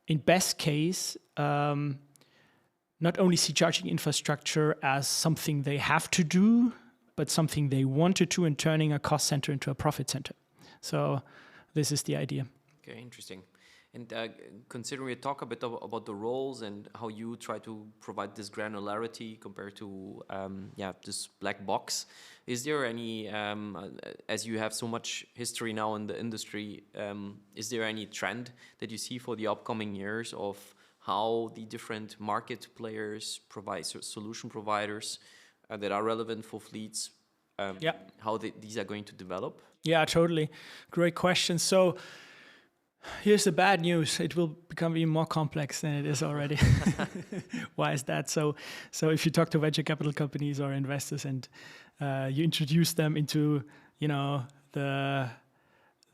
in best case, not only see charging infrastructure as something they have to do, but something they want to do and turning a cost center into a profit center. So this is the idea. Okay, interesting. And considering we talk a bit about the roles and how you try to provide this granularity compared to this black box, is there any, as you have so much history now in the industry, is there any trend that you see for the upcoming years of how the different market players provide solution providers that are relevant for fleets, how these are going to develop? Yeah, totally. Great question. So here's the bad news. It will become even more complex than it is already. Why is that? So if you talk to venture capital companies or investors and you introduce them into,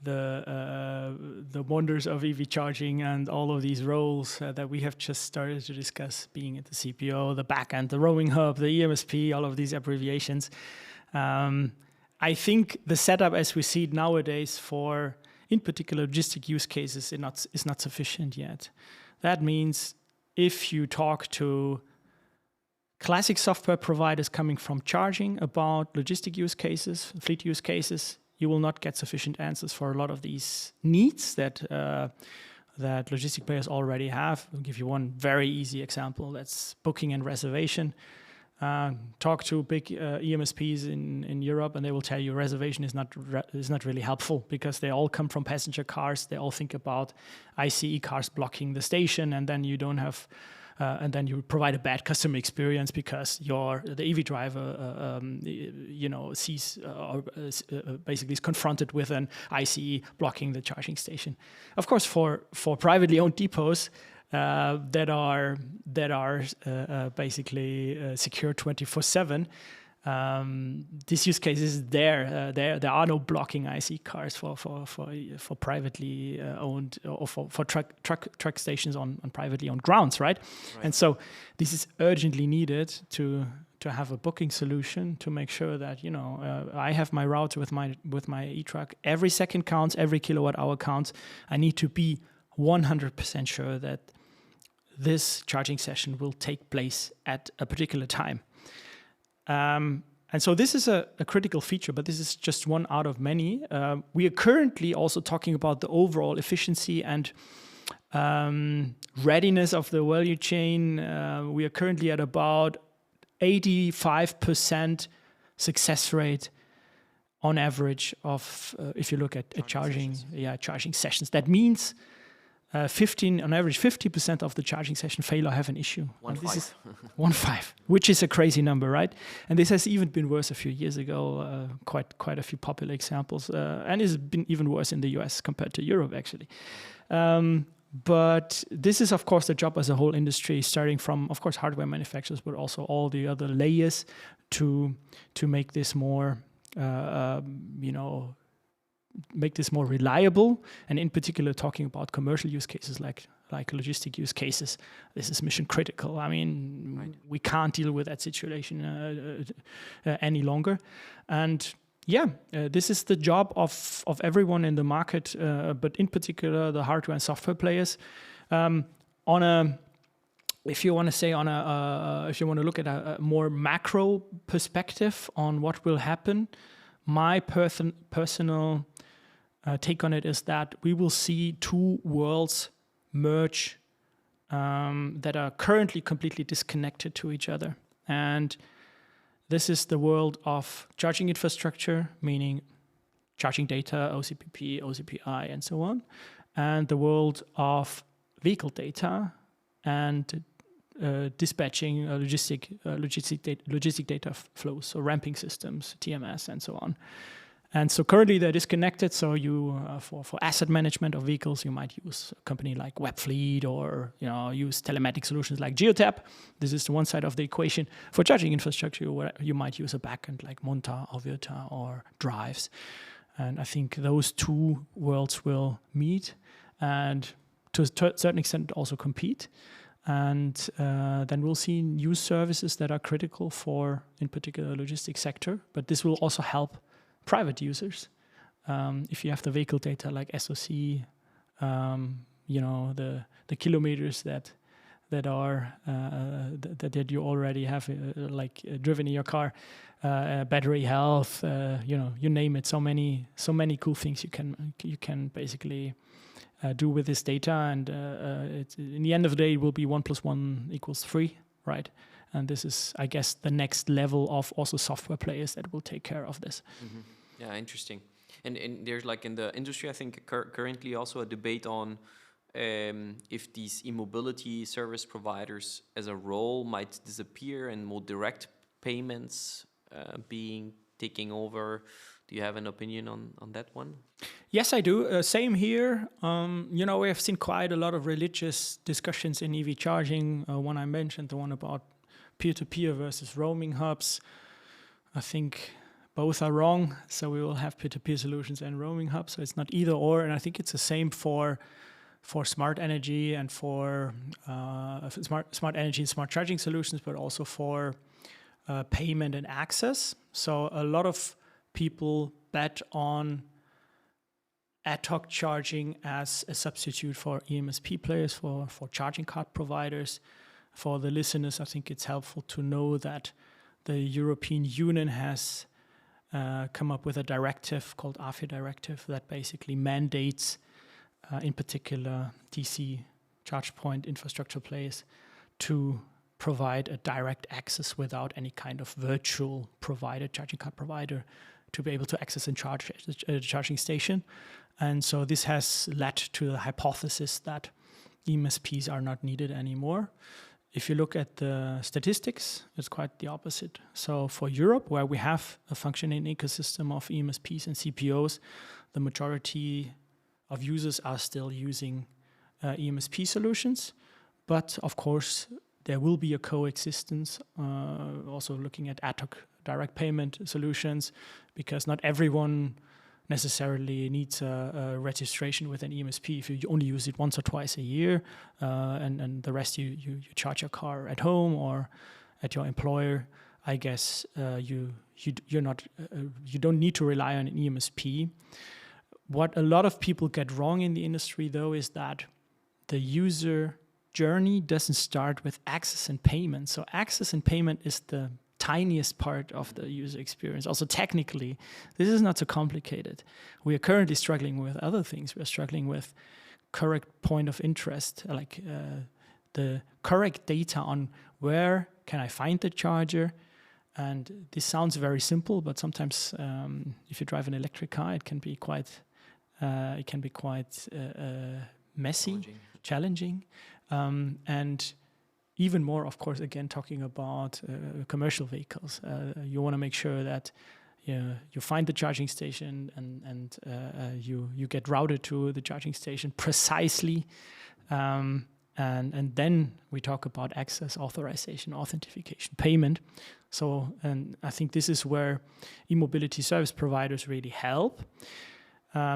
the wonders of EV charging and all of these roles that we have just started to discuss, being at the CPO, the backend, the roaming hub, the EMSP, all of these abbreviations. I think the setup as we see it nowadays for, in particular, logistic use cases is not sufficient yet. That means if you talk to classic software providers coming from charging about logistic use cases, fleet use cases, you will not get sufficient answers for a lot of these needs that logistic players already have. I'll give you one very easy example. That's booking and reservation. Talk to big EMSPs in Europe, and they will tell you reservation is not really helpful because they all come from passenger cars. They all think about ICE cars blocking the station, and then you don't have, and then you provide a bad customer experience because the EV driver, sees basically is confronted with an ICE blocking the charging station. Of course, for privately owned depots, that are basically secure 24/7. This use case is there. There are no blocking IC cars for privately owned or for truck stations on privately owned grounds, right? And so this is urgently needed to have a booking solution to make sure that I have my route with my e-truck. Every second counts, every kilowatt hour counts. I need to be 100% sure that this charging session will take place at a particular time. And so this is a critical feature, but this is just one out of many. We are currently also talking about the overall efficiency and readiness of the value chain. We are currently at about 85% success rate on average of if you look at charging sessions. That means 50% of the charging session fail or have an issue. 1.5, which is a crazy number, right? And this has even been worse a few years ago. Quite a few popular examples, and it's been even worse in the US compared to Europe, actually. But this is, of course, the job as a whole industry, starting from, of course, hardware manufacturers, but also all the other layers to make this more, make this more reliable, and in particular talking about commercial use cases like logistic use cases. This is mission critical. I mean, we can't deal with that situation any longer. And this is the job of everyone in the market, but in particular the hardware and software players. If you want to look at a more macro perspective on what will happen, my personal take on it is that we will see two worlds merge that are currently completely disconnected to each other. And this is the world of charging infrastructure, meaning charging data, OCPP, OCPI, and so on, and the world of vehicle data and dispatching logistic data flows, so ramping systems, TMS, and so on. And so currently they're disconnected. So you, for asset management of vehicles, you might use a company like Webfleet, or use telematic solutions like Geotab. This is the one side of the equation. For charging infrastructure, you might use a backend like Monta or Virta or Drives. And I think those two worlds will meet and to a certain extent also compete. And then we'll see new services that are critical for, in particular, logistics sector. But this will also help private users. If you have the vehicle data like SOC, the kilometers that you already have driven in your car, battery health, you name it. So many cool things you can basically do with this data, and in the end of the day, it will be 1 + 1 = 3, right? And this is, I guess, the next level of also software players that will take care of this. Mm-hmm. Yeah, interesting. And there's in the industry, I think currently also a debate on if these e-mobility service providers as a role might disappear and more direct payments taking over. Do you have an opinion on that one? Yes, I do. Same here. We have seen quite a lot of religious discussions in EV charging. One I mentioned, the one about peer-to-peer versus roaming hubs. I think both are wrong. So we will have peer-to-peer solutions and roaming hubs. So it's not either or. And I think it's the same for smart energy and for smart energy and smart charging solutions, but also for payment and access. So a lot of people bet on ad hoc charging as a substitute for EMSP players, for charging card providers. For the listeners, I think it's helpful to know that the European Union has come up with a directive called AFIR directive that basically mandates, in particular, DC charge point infrastructure players to provide a direct access without any kind of virtual provider, charging card provider, to be able to access and charge a charging station. And so this has led to the hypothesis that EMSPs are not needed anymore. If you look at the statistics, it's quite the opposite. So for Europe, where we have a functioning ecosystem of EMSPs and CPOs, the majority of users are still using EMSP solutions. but of course there will be a coexistence, also looking at ad hoc direct payment solutions, because not everyone necessarily needs a registration with an EMSP if you only use it once or twice a year, and the rest you charge your car at home or at your employer. I guess you don't need to rely on an EMSP. What a lot of people get wrong in the industry, though, is that the user journey doesn't start with access and payment. So access and payment is the tiniest part of the user experience. Also technically, this is not so complicated. We are currently struggling with other things. We're struggling with correct point of interest, like the correct data on where can I find the charger. And this sounds very simple, but sometimes if you drive an electric car, it can be quite messy, challenging. And even more, of course, again, talking about commercial vehicles, you want to make sure that you find the charging station and you get routed to the charging station precisely. And then we talk about access, authorization, authentication, payment. So, and I think this is where e-mobility service providers really help,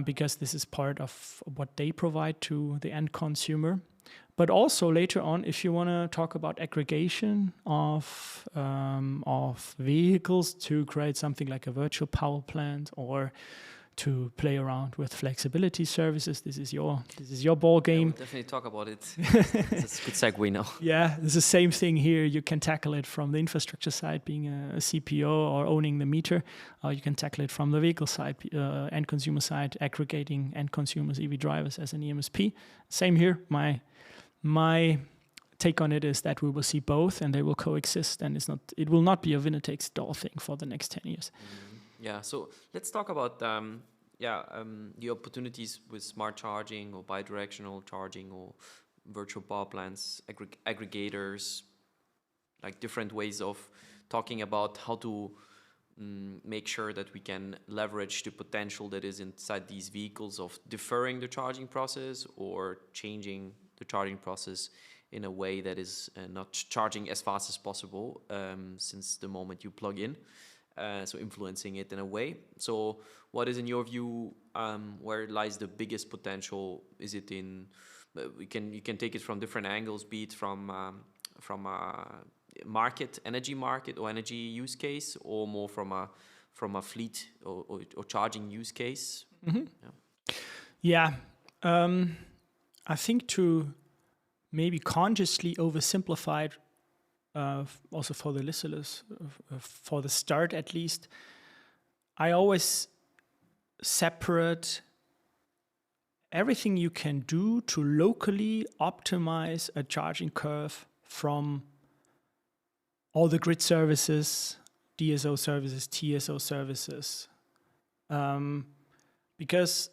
because this is part of what they provide to the end consumer. But also later on, if you want to talk about aggregation of vehicles to create something like a virtual power plant, or to play around with flexibility services, this is your ball game. We'll definitely talk about it. That's a good segue now. Yeah, it's the same thing here. You can tackle it from the infrastructure side, being a CPO or owning the meter, or you can tackle it from the vehicle side, end consumer side, aggregating end consumers, EV drivers as an EMSP. Same here. My take on it is that we will see both, and they will coexist, and it will not be a winner takes it all thing for the next 10 years. Yeah, so let's talk about the opportunities with smart charging or bidirectional charging or virtual power plants, aggregators, like different ways of talking about how to make sure that we can leverage the potential that is inside these vehicles of deferring the charging process or changing the charging process in a way that is not charging as fast as possible since the moment you plug in. So influencing it in a way. So what is in your view, where lies the biggest potential? Is it in, you can take it from different angles, be it from a energy market or energy use case, or more from a fleet or charging use case? Mm-hmm. Yeah. I think to maybe consciously oversimplify it, also for the listeners, for the start at least, I always separate everything you can do to locally optimize a charging curve from all the grid services, DSO services, TSO services. Because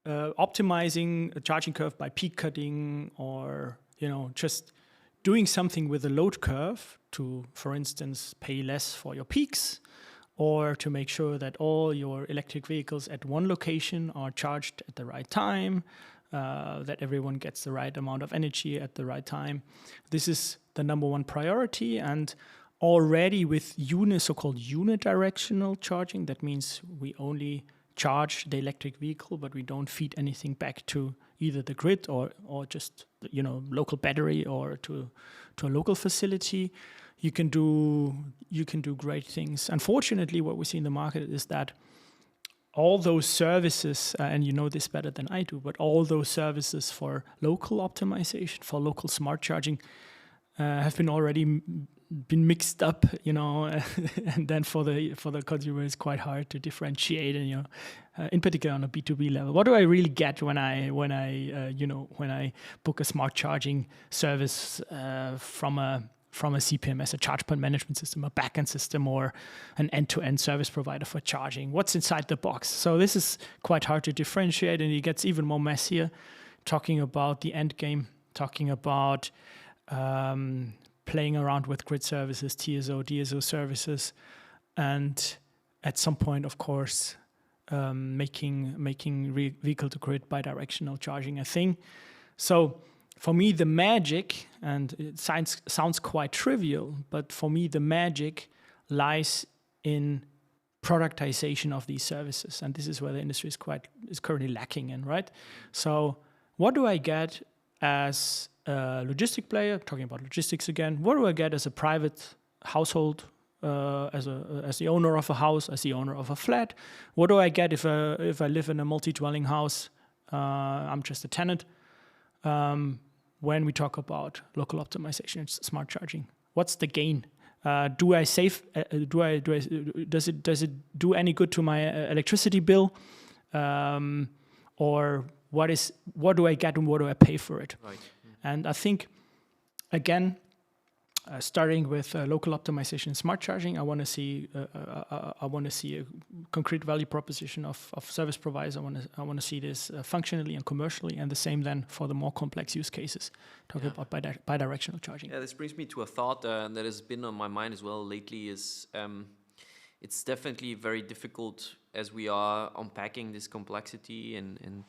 optimizing a charging curve by peak cutting, or just doing something with a load curve to, for instance, pay less for your peaks, or to make sure that all your electric vehicles at one location are charged at the right time, that everyone gets the right amount of energy at the right time. This is the number one priority. And already with so-called unidirectional charging, that means we only charge the electric vehicle, but we don't feed anything back to either the grid or just local battery or to a local facility. You can do great things. Unfortunately, what we see in the market is that all those services, and you know this better than I do, but all those services for local optimization, for local smart charging, have been mixed up, and then for the consumer, it's quite hard to differentiate, and in particular on a B2B level. What do I really get when I book a smart charging service from a CPMS, a charge point management system, a backend system, or an end-to-end service provider for charging? What's inside the box? So this is quite hard to differentiate, and it gets even more messier. Talking about the end game, talking about playing around with grid services, TSO, DSO services, and at some point, of course, making vehicle to grid bidirectional charging a thing. So for me, the magic, and it sounds quite trivial, but for me, the magic lies in productization of these services. And this is where the industry is currently lacking in, right? So what do I get as a logistic player, talking about logistics again, what do I get as a private household, as the owner of a house, as the owner of a flat? What do I get if I live in a multi-dwelling house? I'm just a tenant. When we talk about local optimization, it's smart charging. What's the gain? Do I save? Does it do any good to my electricity bill? Or what do I get and what do I pay for it? Right. And I think, again, starting with local optimization, smart charging, I want to see a concrete value proposition of service providers. I want to see this functionally and commercially, and the same then for the more complex use cases. Talking about bidirectional charging. Yeah, this brings me to a thought that has been on my mind as well lately. Is it's definitely very difficult as we are unpacking this complexity and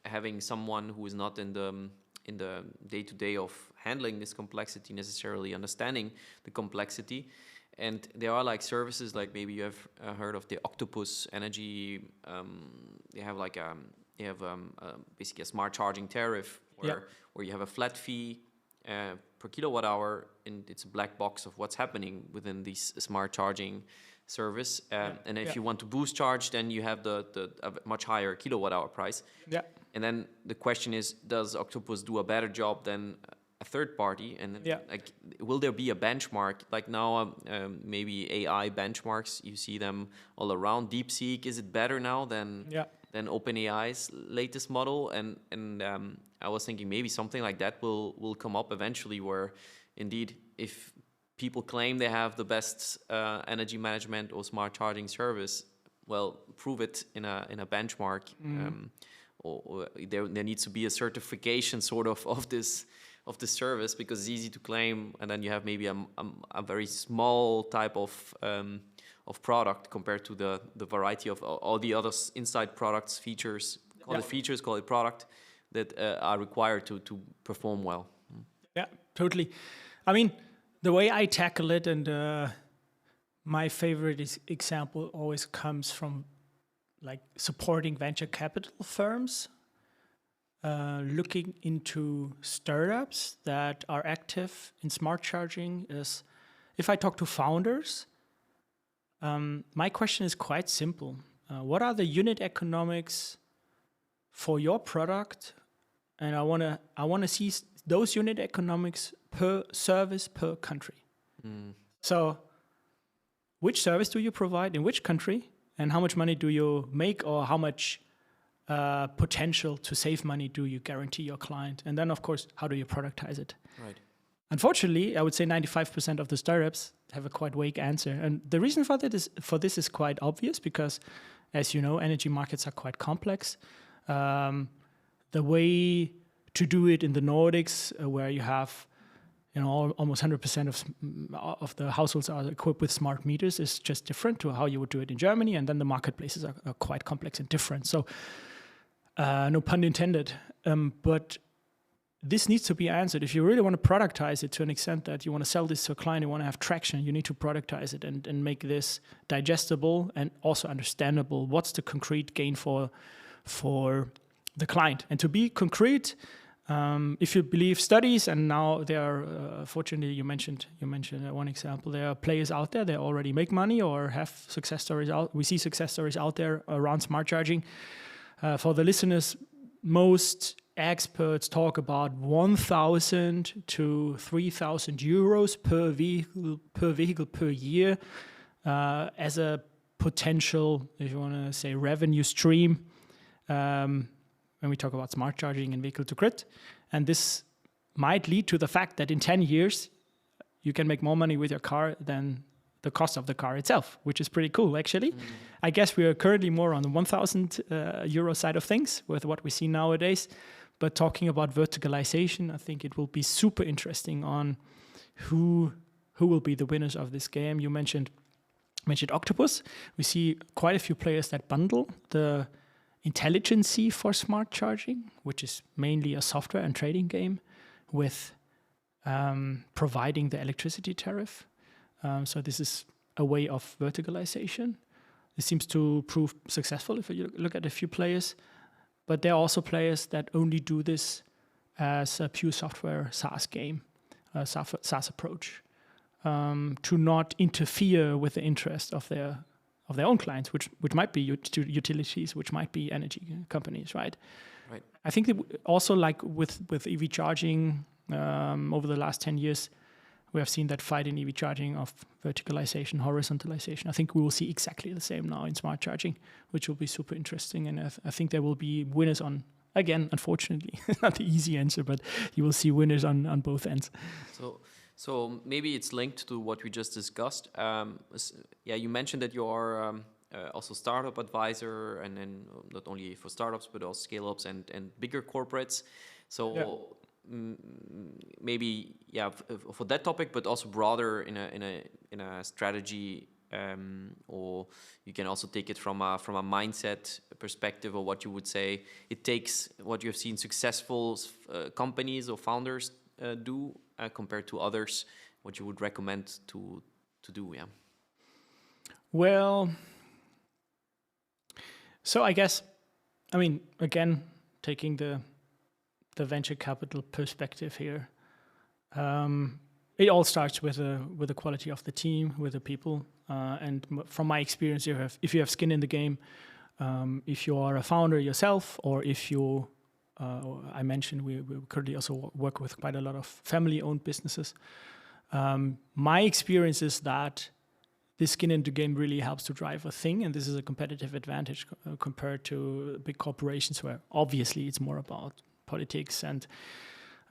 having someone who is not in the day-to-day of handling this complexity, necessarily understanding the complexity. And there are like services, like maybe you have heard of the Octopus Energy. They have like basically a smart charging tariff where you have a flat fee per kilowatt hour, and it's a black box of what's happening within this smart charging service. And if you want to boost charge, then you have the much higher kilowatt hour price. Yeah. And then the question is, does Octopus do a better job than a third party? And like, will there be a benchmark? Like now, maybe AI benchmarks, you see them all around. DeepSeek, is it better now than OpenAI's latest model? And I was thinking maybe something like that will come up eventually, where indeed, if people claim they have the best energy management or smart charging service, well, prove it in a benchmark. Or there needs to be a certification sort of this service, because it's easy to claim, and then you have maybe a very small type of product compared to the variety of all the other inside products, features, call it product, that are required to perform well. Yeah, totally. I mean, the way I tackle it, and my favorite example always comes from like supporting venture capital firms, looking into startups that are active in smart charging. Is if I talk to founders, my question is quite simple. What are the unit economics for your product? And I wanna see those unit economics per service per country. So which service do you provide in which country? And how much money do you make, or how much potential to save money do you guarantee your client? And then, of course, how do you productize it? Right. Unfortunately, I would say 95% of the startups have a quite vague answer. And the reason for this is quite obvious, because, as you know, energy markets are quite complex. The way to do it in the Nordics, where you have almost 100% of the households are equipped with smart meters, is just different to how you would do it in Germany. And then the marketplaces are quite complex and different. So no pun intended. But this needs to be answered. If you really want to productize it to an extent that you want to sell this to a client, you want to have traction, you need to productize it and make this digestible and also understandable. What's the concrete gain for the client? And to be concrete, if you believe studies, and now there are, fortunately, you mentioned one example. There are players out there that already make money or have success stories out. We see success stories out there around smart charging. For the listeners, most experts talk about 1,000 to 3,000 euros per vehicle per year as a potential, if you want to say, revenue stream. When we talk about smart charging and vehicle to grid. And this might lead to the fact that in 10 years, you can make more money with your car than the cost of the car itself, which is pretty cool, actually. I guess we are currently more on the 1,000 euro side of things with what we see nowadays. But talking about verticalization, I think it will be super interesting on who will be the winners of this game. You mentioned Octopus. We see quite a few players that bundle the intelligency for smart charging, which is mainly a software and trading game with providing the electricity tariff. So this is a way of verticalization. It seems to prove successful if you look at a few players, but there are also players that only do this as a pure software SaaS game, a SaaS approach, to not interfere with the interest of their own clients, which might be utilities, which might be energy companies, right? Right. I think that also like with EV charging over the last 10 years, we have seen that fight in EV charging of verticalization, horizontalization. I think we will see exactly the same now in smart charging, which will be super interesting. And I think there will be winners on, again, unfortunately, not the easy answer, but you will see winners on both ends. So maybe it's linked to what we just discussed. You mentioned that you are also startup advisor, and then not only for startups, but also scale-ups and bigger corporates. So. Yeah. Maybe for that topic, but also broader in a strategy, or you can also take it from a mindset perspective, or what you would say it takes, what you have seen successful companies or founders do compared to others, what you would recommend to do. Yeah. Well, so I guess, I mean, again, taking the venture capital perspective here, it all starts with the quality of the team, with the people, and from my experience, if you have skin in the game, if you are a founder yourself, or if you, I mentioned we currently also work with quite a lot of family-owned businesses. My experience is that this skin in the game really helps to drive a thing, and this is a competitive advantage compared to big corporations, where obviously it's more about politics and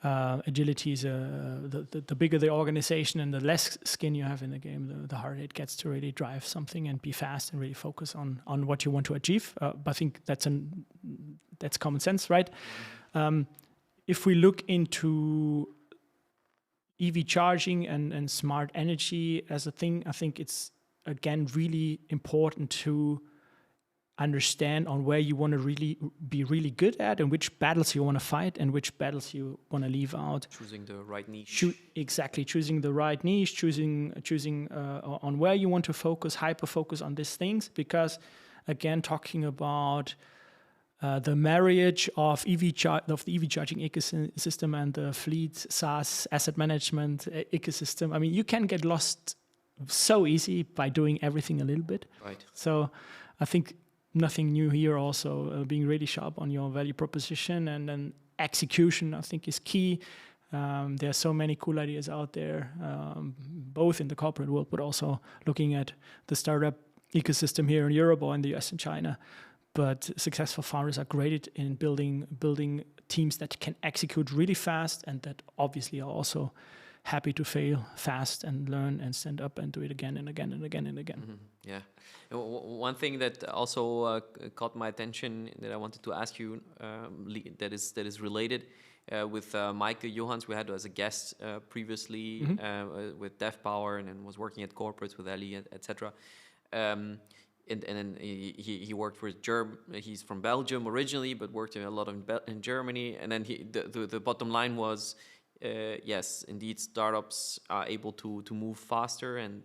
agility. Is the bigger the organization and the less skin you have in the game, the harder it gets to really drive something and be fast and really focus on what you want to achieve. But I think that's common sense, right? If we look into EV charging and smart energy as a thing, I think it's again really important to understand on where you want to really be really good at, and which battles you want to fight and which battles you want to leave out. Choosing the right niche. Exactly, choosing the right niche, choosing on where you want to focus, hyper focus on these things, because again, talking about the marriage of the EV charging ecosystem and the fleet SaaS asset management ecosystem. I mean, you can get lost so easy by doing everything a little bit. Right. So I think nothing new here. Also, being really sharp on your value proposition, and then execution, I think, is key. There are so many cool ideas out there, both in the corporate world, but also looking at the startup ecosystem here in Europe or in the US and China. But successful founders are great in building teams that can execute really fast, and that obviously are also happy to fail fast and learn and stand up and do it again and again and again and again. Mm-hmm. Yeah. One thing that also caught my attention that I wanted to ask you, that is related with Mike Johans, we had as a guest previously, with DevPower, and then was working at corporates with Ellie, etc. And then he worked for he's from Belgium originally, but worked a lot in Germany. And then the bottom line was, yes, indeed, startups are able to move faster and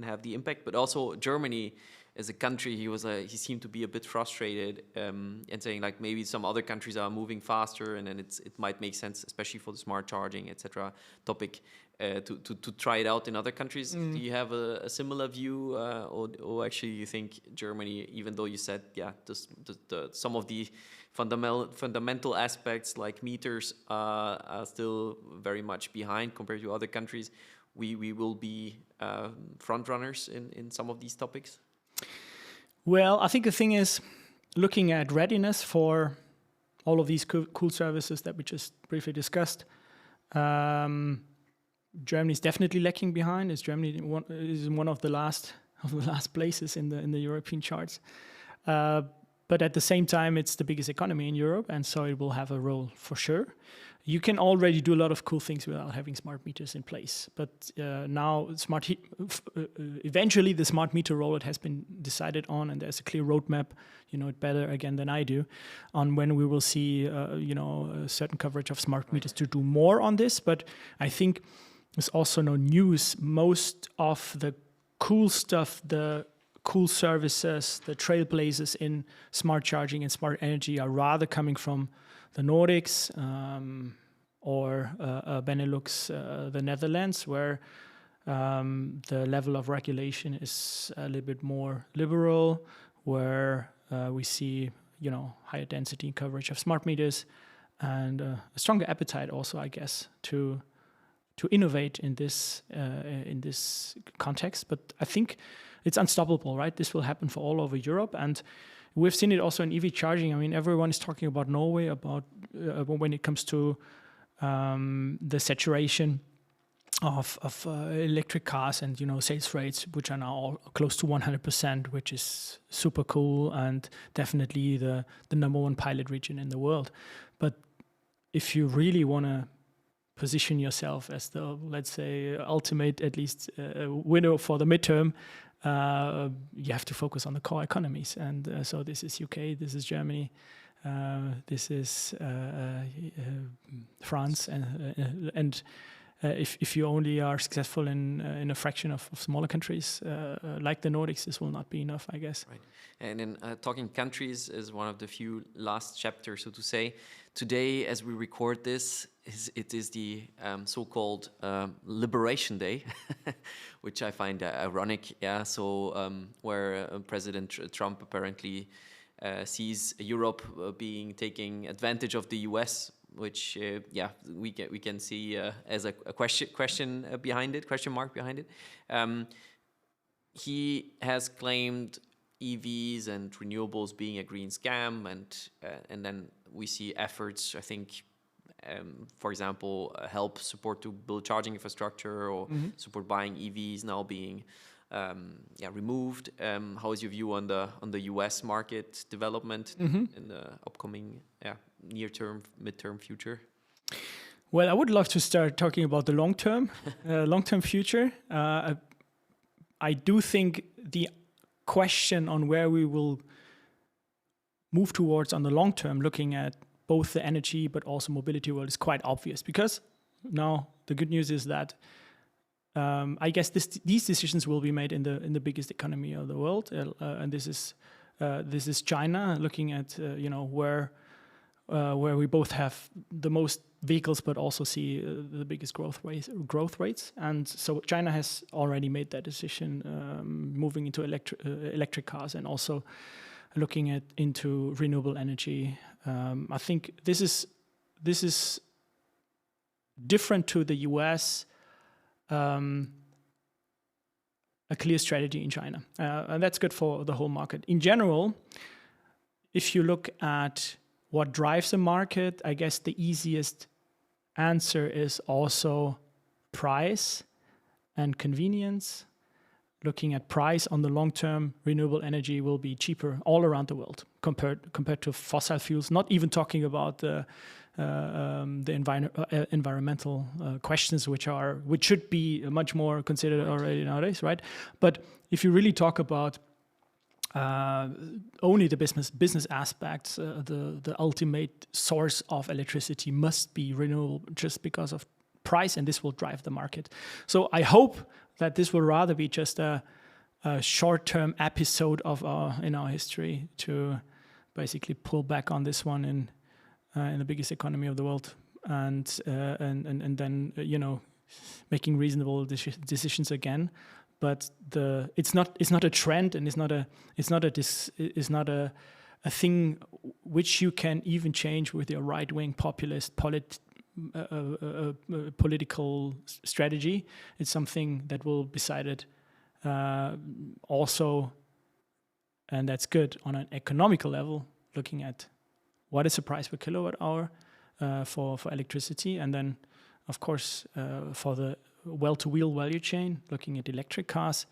have the impact. But also Germany as a country, he seemed to be a bit frustrated, and saying like maybe some other countries are moving faster, and then it might make sense, especially for the smart charging, etc. topic, to try it out in other countries. Do you have a similar view, or actually you think Germany, even though you said some of the fundamental aspects like meters are still very much behind compared to other countries, we will be front runners in some of these topics? Well, I think the thing is, looking at readiness for all of these cool services that we just briefly discussed, Germany is definitely lacking behind. Germany is one of the last places in the European charts. but at the same time, it's the biggest economy in Europe, and so it will have a role for sure. You can already do a lot of cool things without having smart meters in place. But now, eventually, the smart meter rollout has been decided on, and there's a clear roadmap. You know it better again than I do, on when we will see, a certain coverage of smart meters to do more on this. But I think there's also no news. Most of the cool stuff, the cool services, the trailblazers in smart charging and smart energy are rather coming from the Nordics or Benelux, the Netherlands, where the level of regulation is a little bit more liberal, where we see, higher density and coverage of smart meters, and a stronger appetite also, I guess, to innovate in this context. But I think it's unstoppable, right? This will happen for all over Europe, and we've seen it also in EV charging. I mean, everyone is talking about Norway, about when it comes to the saturation of electric cars and sales rates, which are now all close to 100%, which is super cool and definitely the number one pilot region in the world. But if you really want to position yourself as the, let's say, ultimate, at least winner for the midterm, you have to focus on the core economies. And so this is UK, this is Germany, this is France, and if you only are successful in a fraction of smaller countries like the Nordics, this will not be enough, I guess. Right. And then talking countries is one of the few last chapters, so to say. Today, as we record this, it is the so-called Liberation Day, which I find ironic. Yeah. So where President Trump apparently sees Europe taking advantage of the US, which we can see as a question mark behind it. He has claimed EVs and renewables being a green scam, and then we see efforts, I think, for example, help support to build charging infrastructure or support buying EVs now being removed. How is your view on the US market development in the upcoming near-term, mid-term future? Well, I would love to start talking about the long-term future. I do think the question on where we will move towards on the long term, looking at both the energy but also mobility world, is quite obvious, because now the good news is that I guess these decisions will be made in the biggest economy of the world, and this is China. Looking at where we both have the most vehicles, but also see the biggest growth rates. And so China has already made that decision, moving into electric cars and also looking into renewable energy. I think this is different to the US. A clear strategy in China, and that's good for the whole market in general. If you look at what drives the market, I guess the easiest answer is also price and convenience. Looking at price on the long term, renewable energy will be cheaper all around the world compared to fossil fuels. Not even talking about the environmental questions, which should be much more considered already nowadays, right? But if you really talk about only the business aspects, the ultimate source of electricity must be renewable, just because of price, and this will drive the market. So I hope that this will rather be just a short-term episode in our history to basically pull back on this one in the biggest economy of the world, and then making reasonable decisions again. But it's not a trend, and it's not a thing which you can even change with your right-wing populist political strategy. It's something that will be decided also, and that's good on an economical level, looking at what is the price per kilowatt hour for electricity, and then of course for the well-to-wheel value chain, looking at electric cars,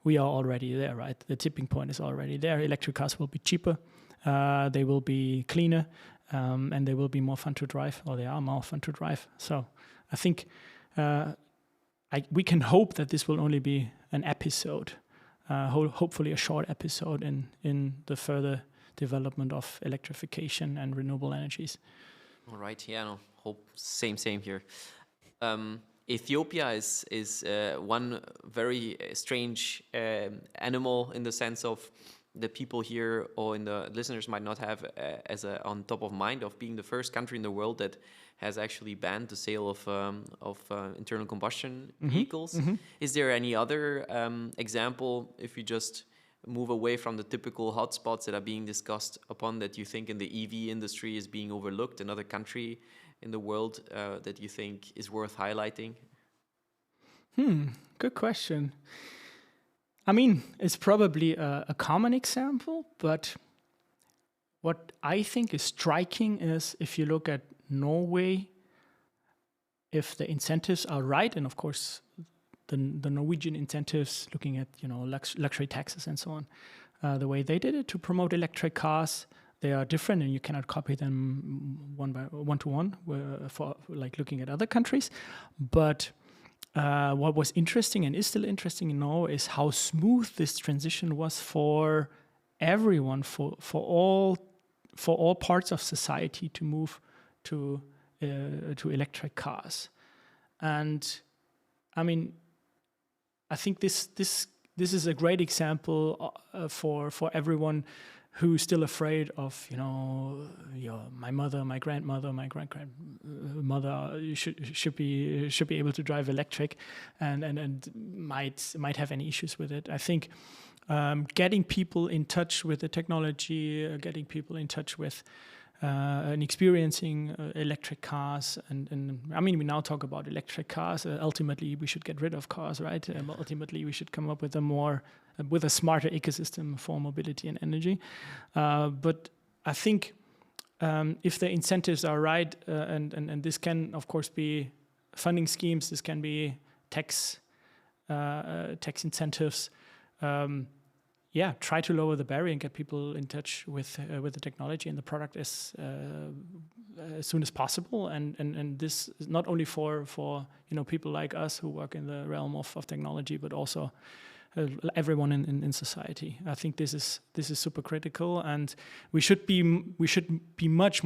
we are already there, right? The tipping point is already there. Electric cars will be cheaper, they will be cleaner, and they will be more fun to drive, or they are more fun to drive. So I think we can hope that this will only be an episode, hopefully a short episode in the further development of electrification and renewable energies. All right. Yeah. No. Hope same here. Ethiopia is one very strange animal in the sense of the people here or in the listeners might not have on top of mind of being the first country in the world that has actually banned the sale of internal combustion vehicles. Is there any other example, if you just move away from the typical hotspots that are being discussed upon, that you think in the EV industry is being overlooked, another country in the world that you think is worth highlighting? Good question. I mean, it's probably a common example, but what I think is striking is if you look at Norway, if the incentives are right, and of course the Norwegian incentives, looking at luxury taxes and so on, the way they did it to promote electric cars, they are different, and you cannot copy them one to one for like looking at other countries. But what was interesting and is still interesting in Norway is how smooth this transition was for everyone, for all parts of society to move to electric cars. And I mean, I think this is a great example for everyone who's still afraid of, my mother, my grandmother, my great-grandmother should be able to drive electric, and might have any issues with it. I think getting people in touch with the technology, getting people in touch with and experiencing electric cars, and I mean, we now talk about electric cars. Ultimately, we should get rid of cars, right? Ultimately, we should come up with a smarter ecosystem for mobility and energy. But I think if the incentives are right, and this can, of course, be funding schemes, this can be tax incentives. Try to lower the barrier and get people in touch with the technology and the product as soon as possible. And this is not only for people like us who work in the realm of technology, but also everyone in society. I think this is super critical, and we should have much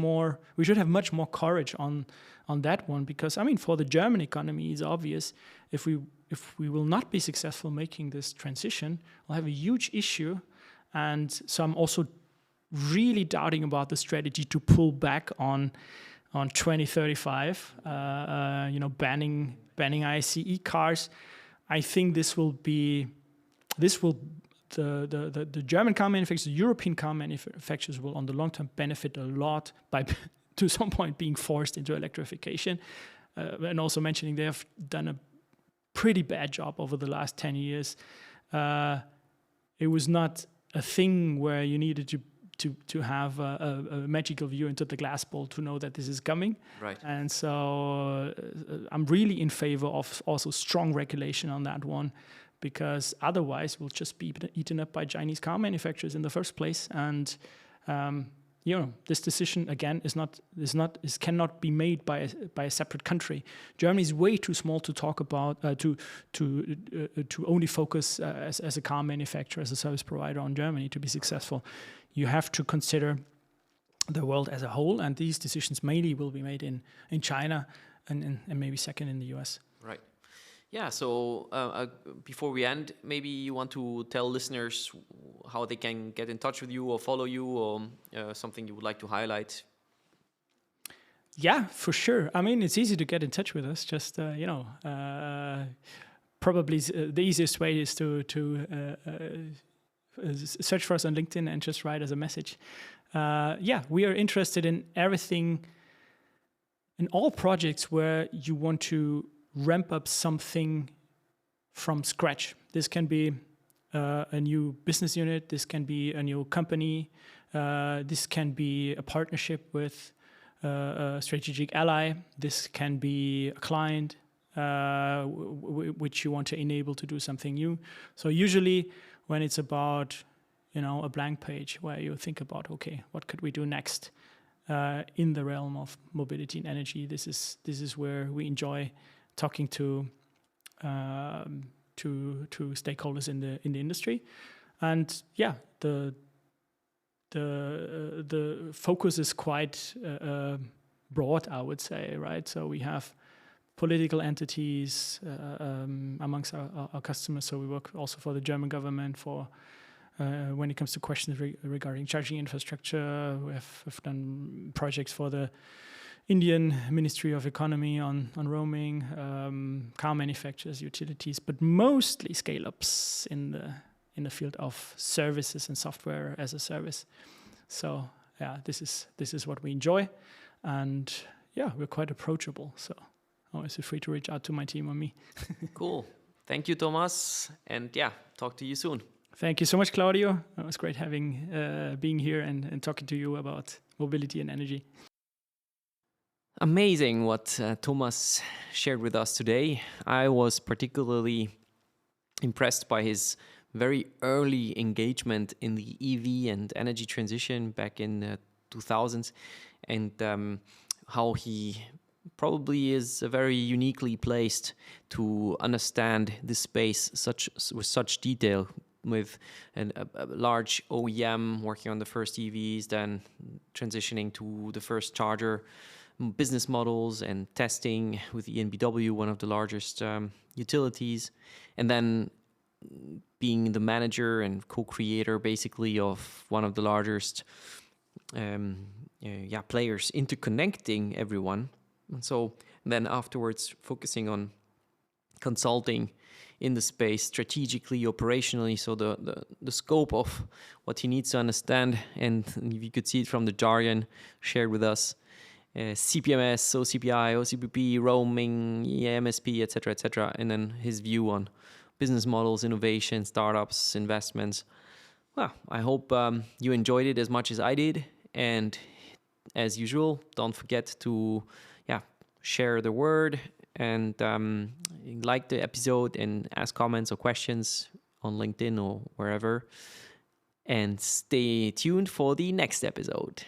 more courage on that one, because I mean, for the German economy, it's obvious if we will not be successful making this transition, we'll have a huge issue. And so I'm also really doubting about the strategy to pull back on 2035, banning ICE cars. I think the German car manufacturers, the European car manufacturers will on the long term benefit a lot by to some point being forced into electrification. And also mentioning they have done a pretty bad job over the last 10 years. It was not a thing where you needed to have a magical view into the glass ball to know that this is coming. Right. And so I'm really in favor of also strong regulation on that one, because otherwise we'll just be eaten up by Chinese car manufacturers in the first place. And this decision again cannot be made by a separate country. Germany is way too small to talk about to only focus as a car manufacturer, as a service provider on Germany to be successful. You have to consider the world as a whole, and these decisions mainly will be made in China and maybe second in the US. Right. Yeah, so before we end, maybe you want to tell listeners how they can get in touch with you or follow you, or something you would like to highlight. Yeah, for sure. I mean, it's easy to get in touch with us. Just, probably the easiest way is to search for us on LinkedIn and just write us a message. We are interested in everything, in all projects where you want to ramp up something from scratch. This can be a new business unit, this can be a new company, this can be a partnership with a strategic ally, this can be a client, which you want to enable to do something new. So usually when it's about, a blank page where you think about, okay, what could we do next in the realm of mobility and energy? This is where we enjoy talking to stakeholders in the industry, and the focus is quite broad, I would say, right? So we have political entities amongst our customers. So we work also for the German government for when it comes to questions regarding charging infrastructure. We've done projects for the Indian Ministry of Economy on roaming, car manufacturers, utilities, but mostly scale-ups in the field of services and software as a service. So this is what we enjoy, and we're quite approachable. So always feel free to reach out to my team or me. Cool. Thank you, Thomas, and talk to you soon. Thank you so much, Claudio. It was great being here and talking to you about mobility and energy. Amazing what Thomas shared with us today. I was particularly impressed by his very early engagement in the EV and energy transition back in 2000s, and how he probably is very uniquely placed to understand this space with such detail, with a large OEM working on the first EVs, then transitioning to the first charger business models and testing with ENBW, one of the largest utilities, and then being the manager and co-creator basically of one of the largest players, interconnecting everyone. And so then afterwards focusing on consulting in the space strategically, operationally, so the scope of what he needs to understand, and you could see it from the jargon shared with us, CPMS, OCPI, OCPP, roaming, EMSP, etc., and then his view on business models, innovation, startups, investments. Well, I hope you enjoyed it as much as I did, and as usual, don't forget to share the word and like the episode and ask comments or questions on LinkedIn or wherever, and stay tuned for the next episode.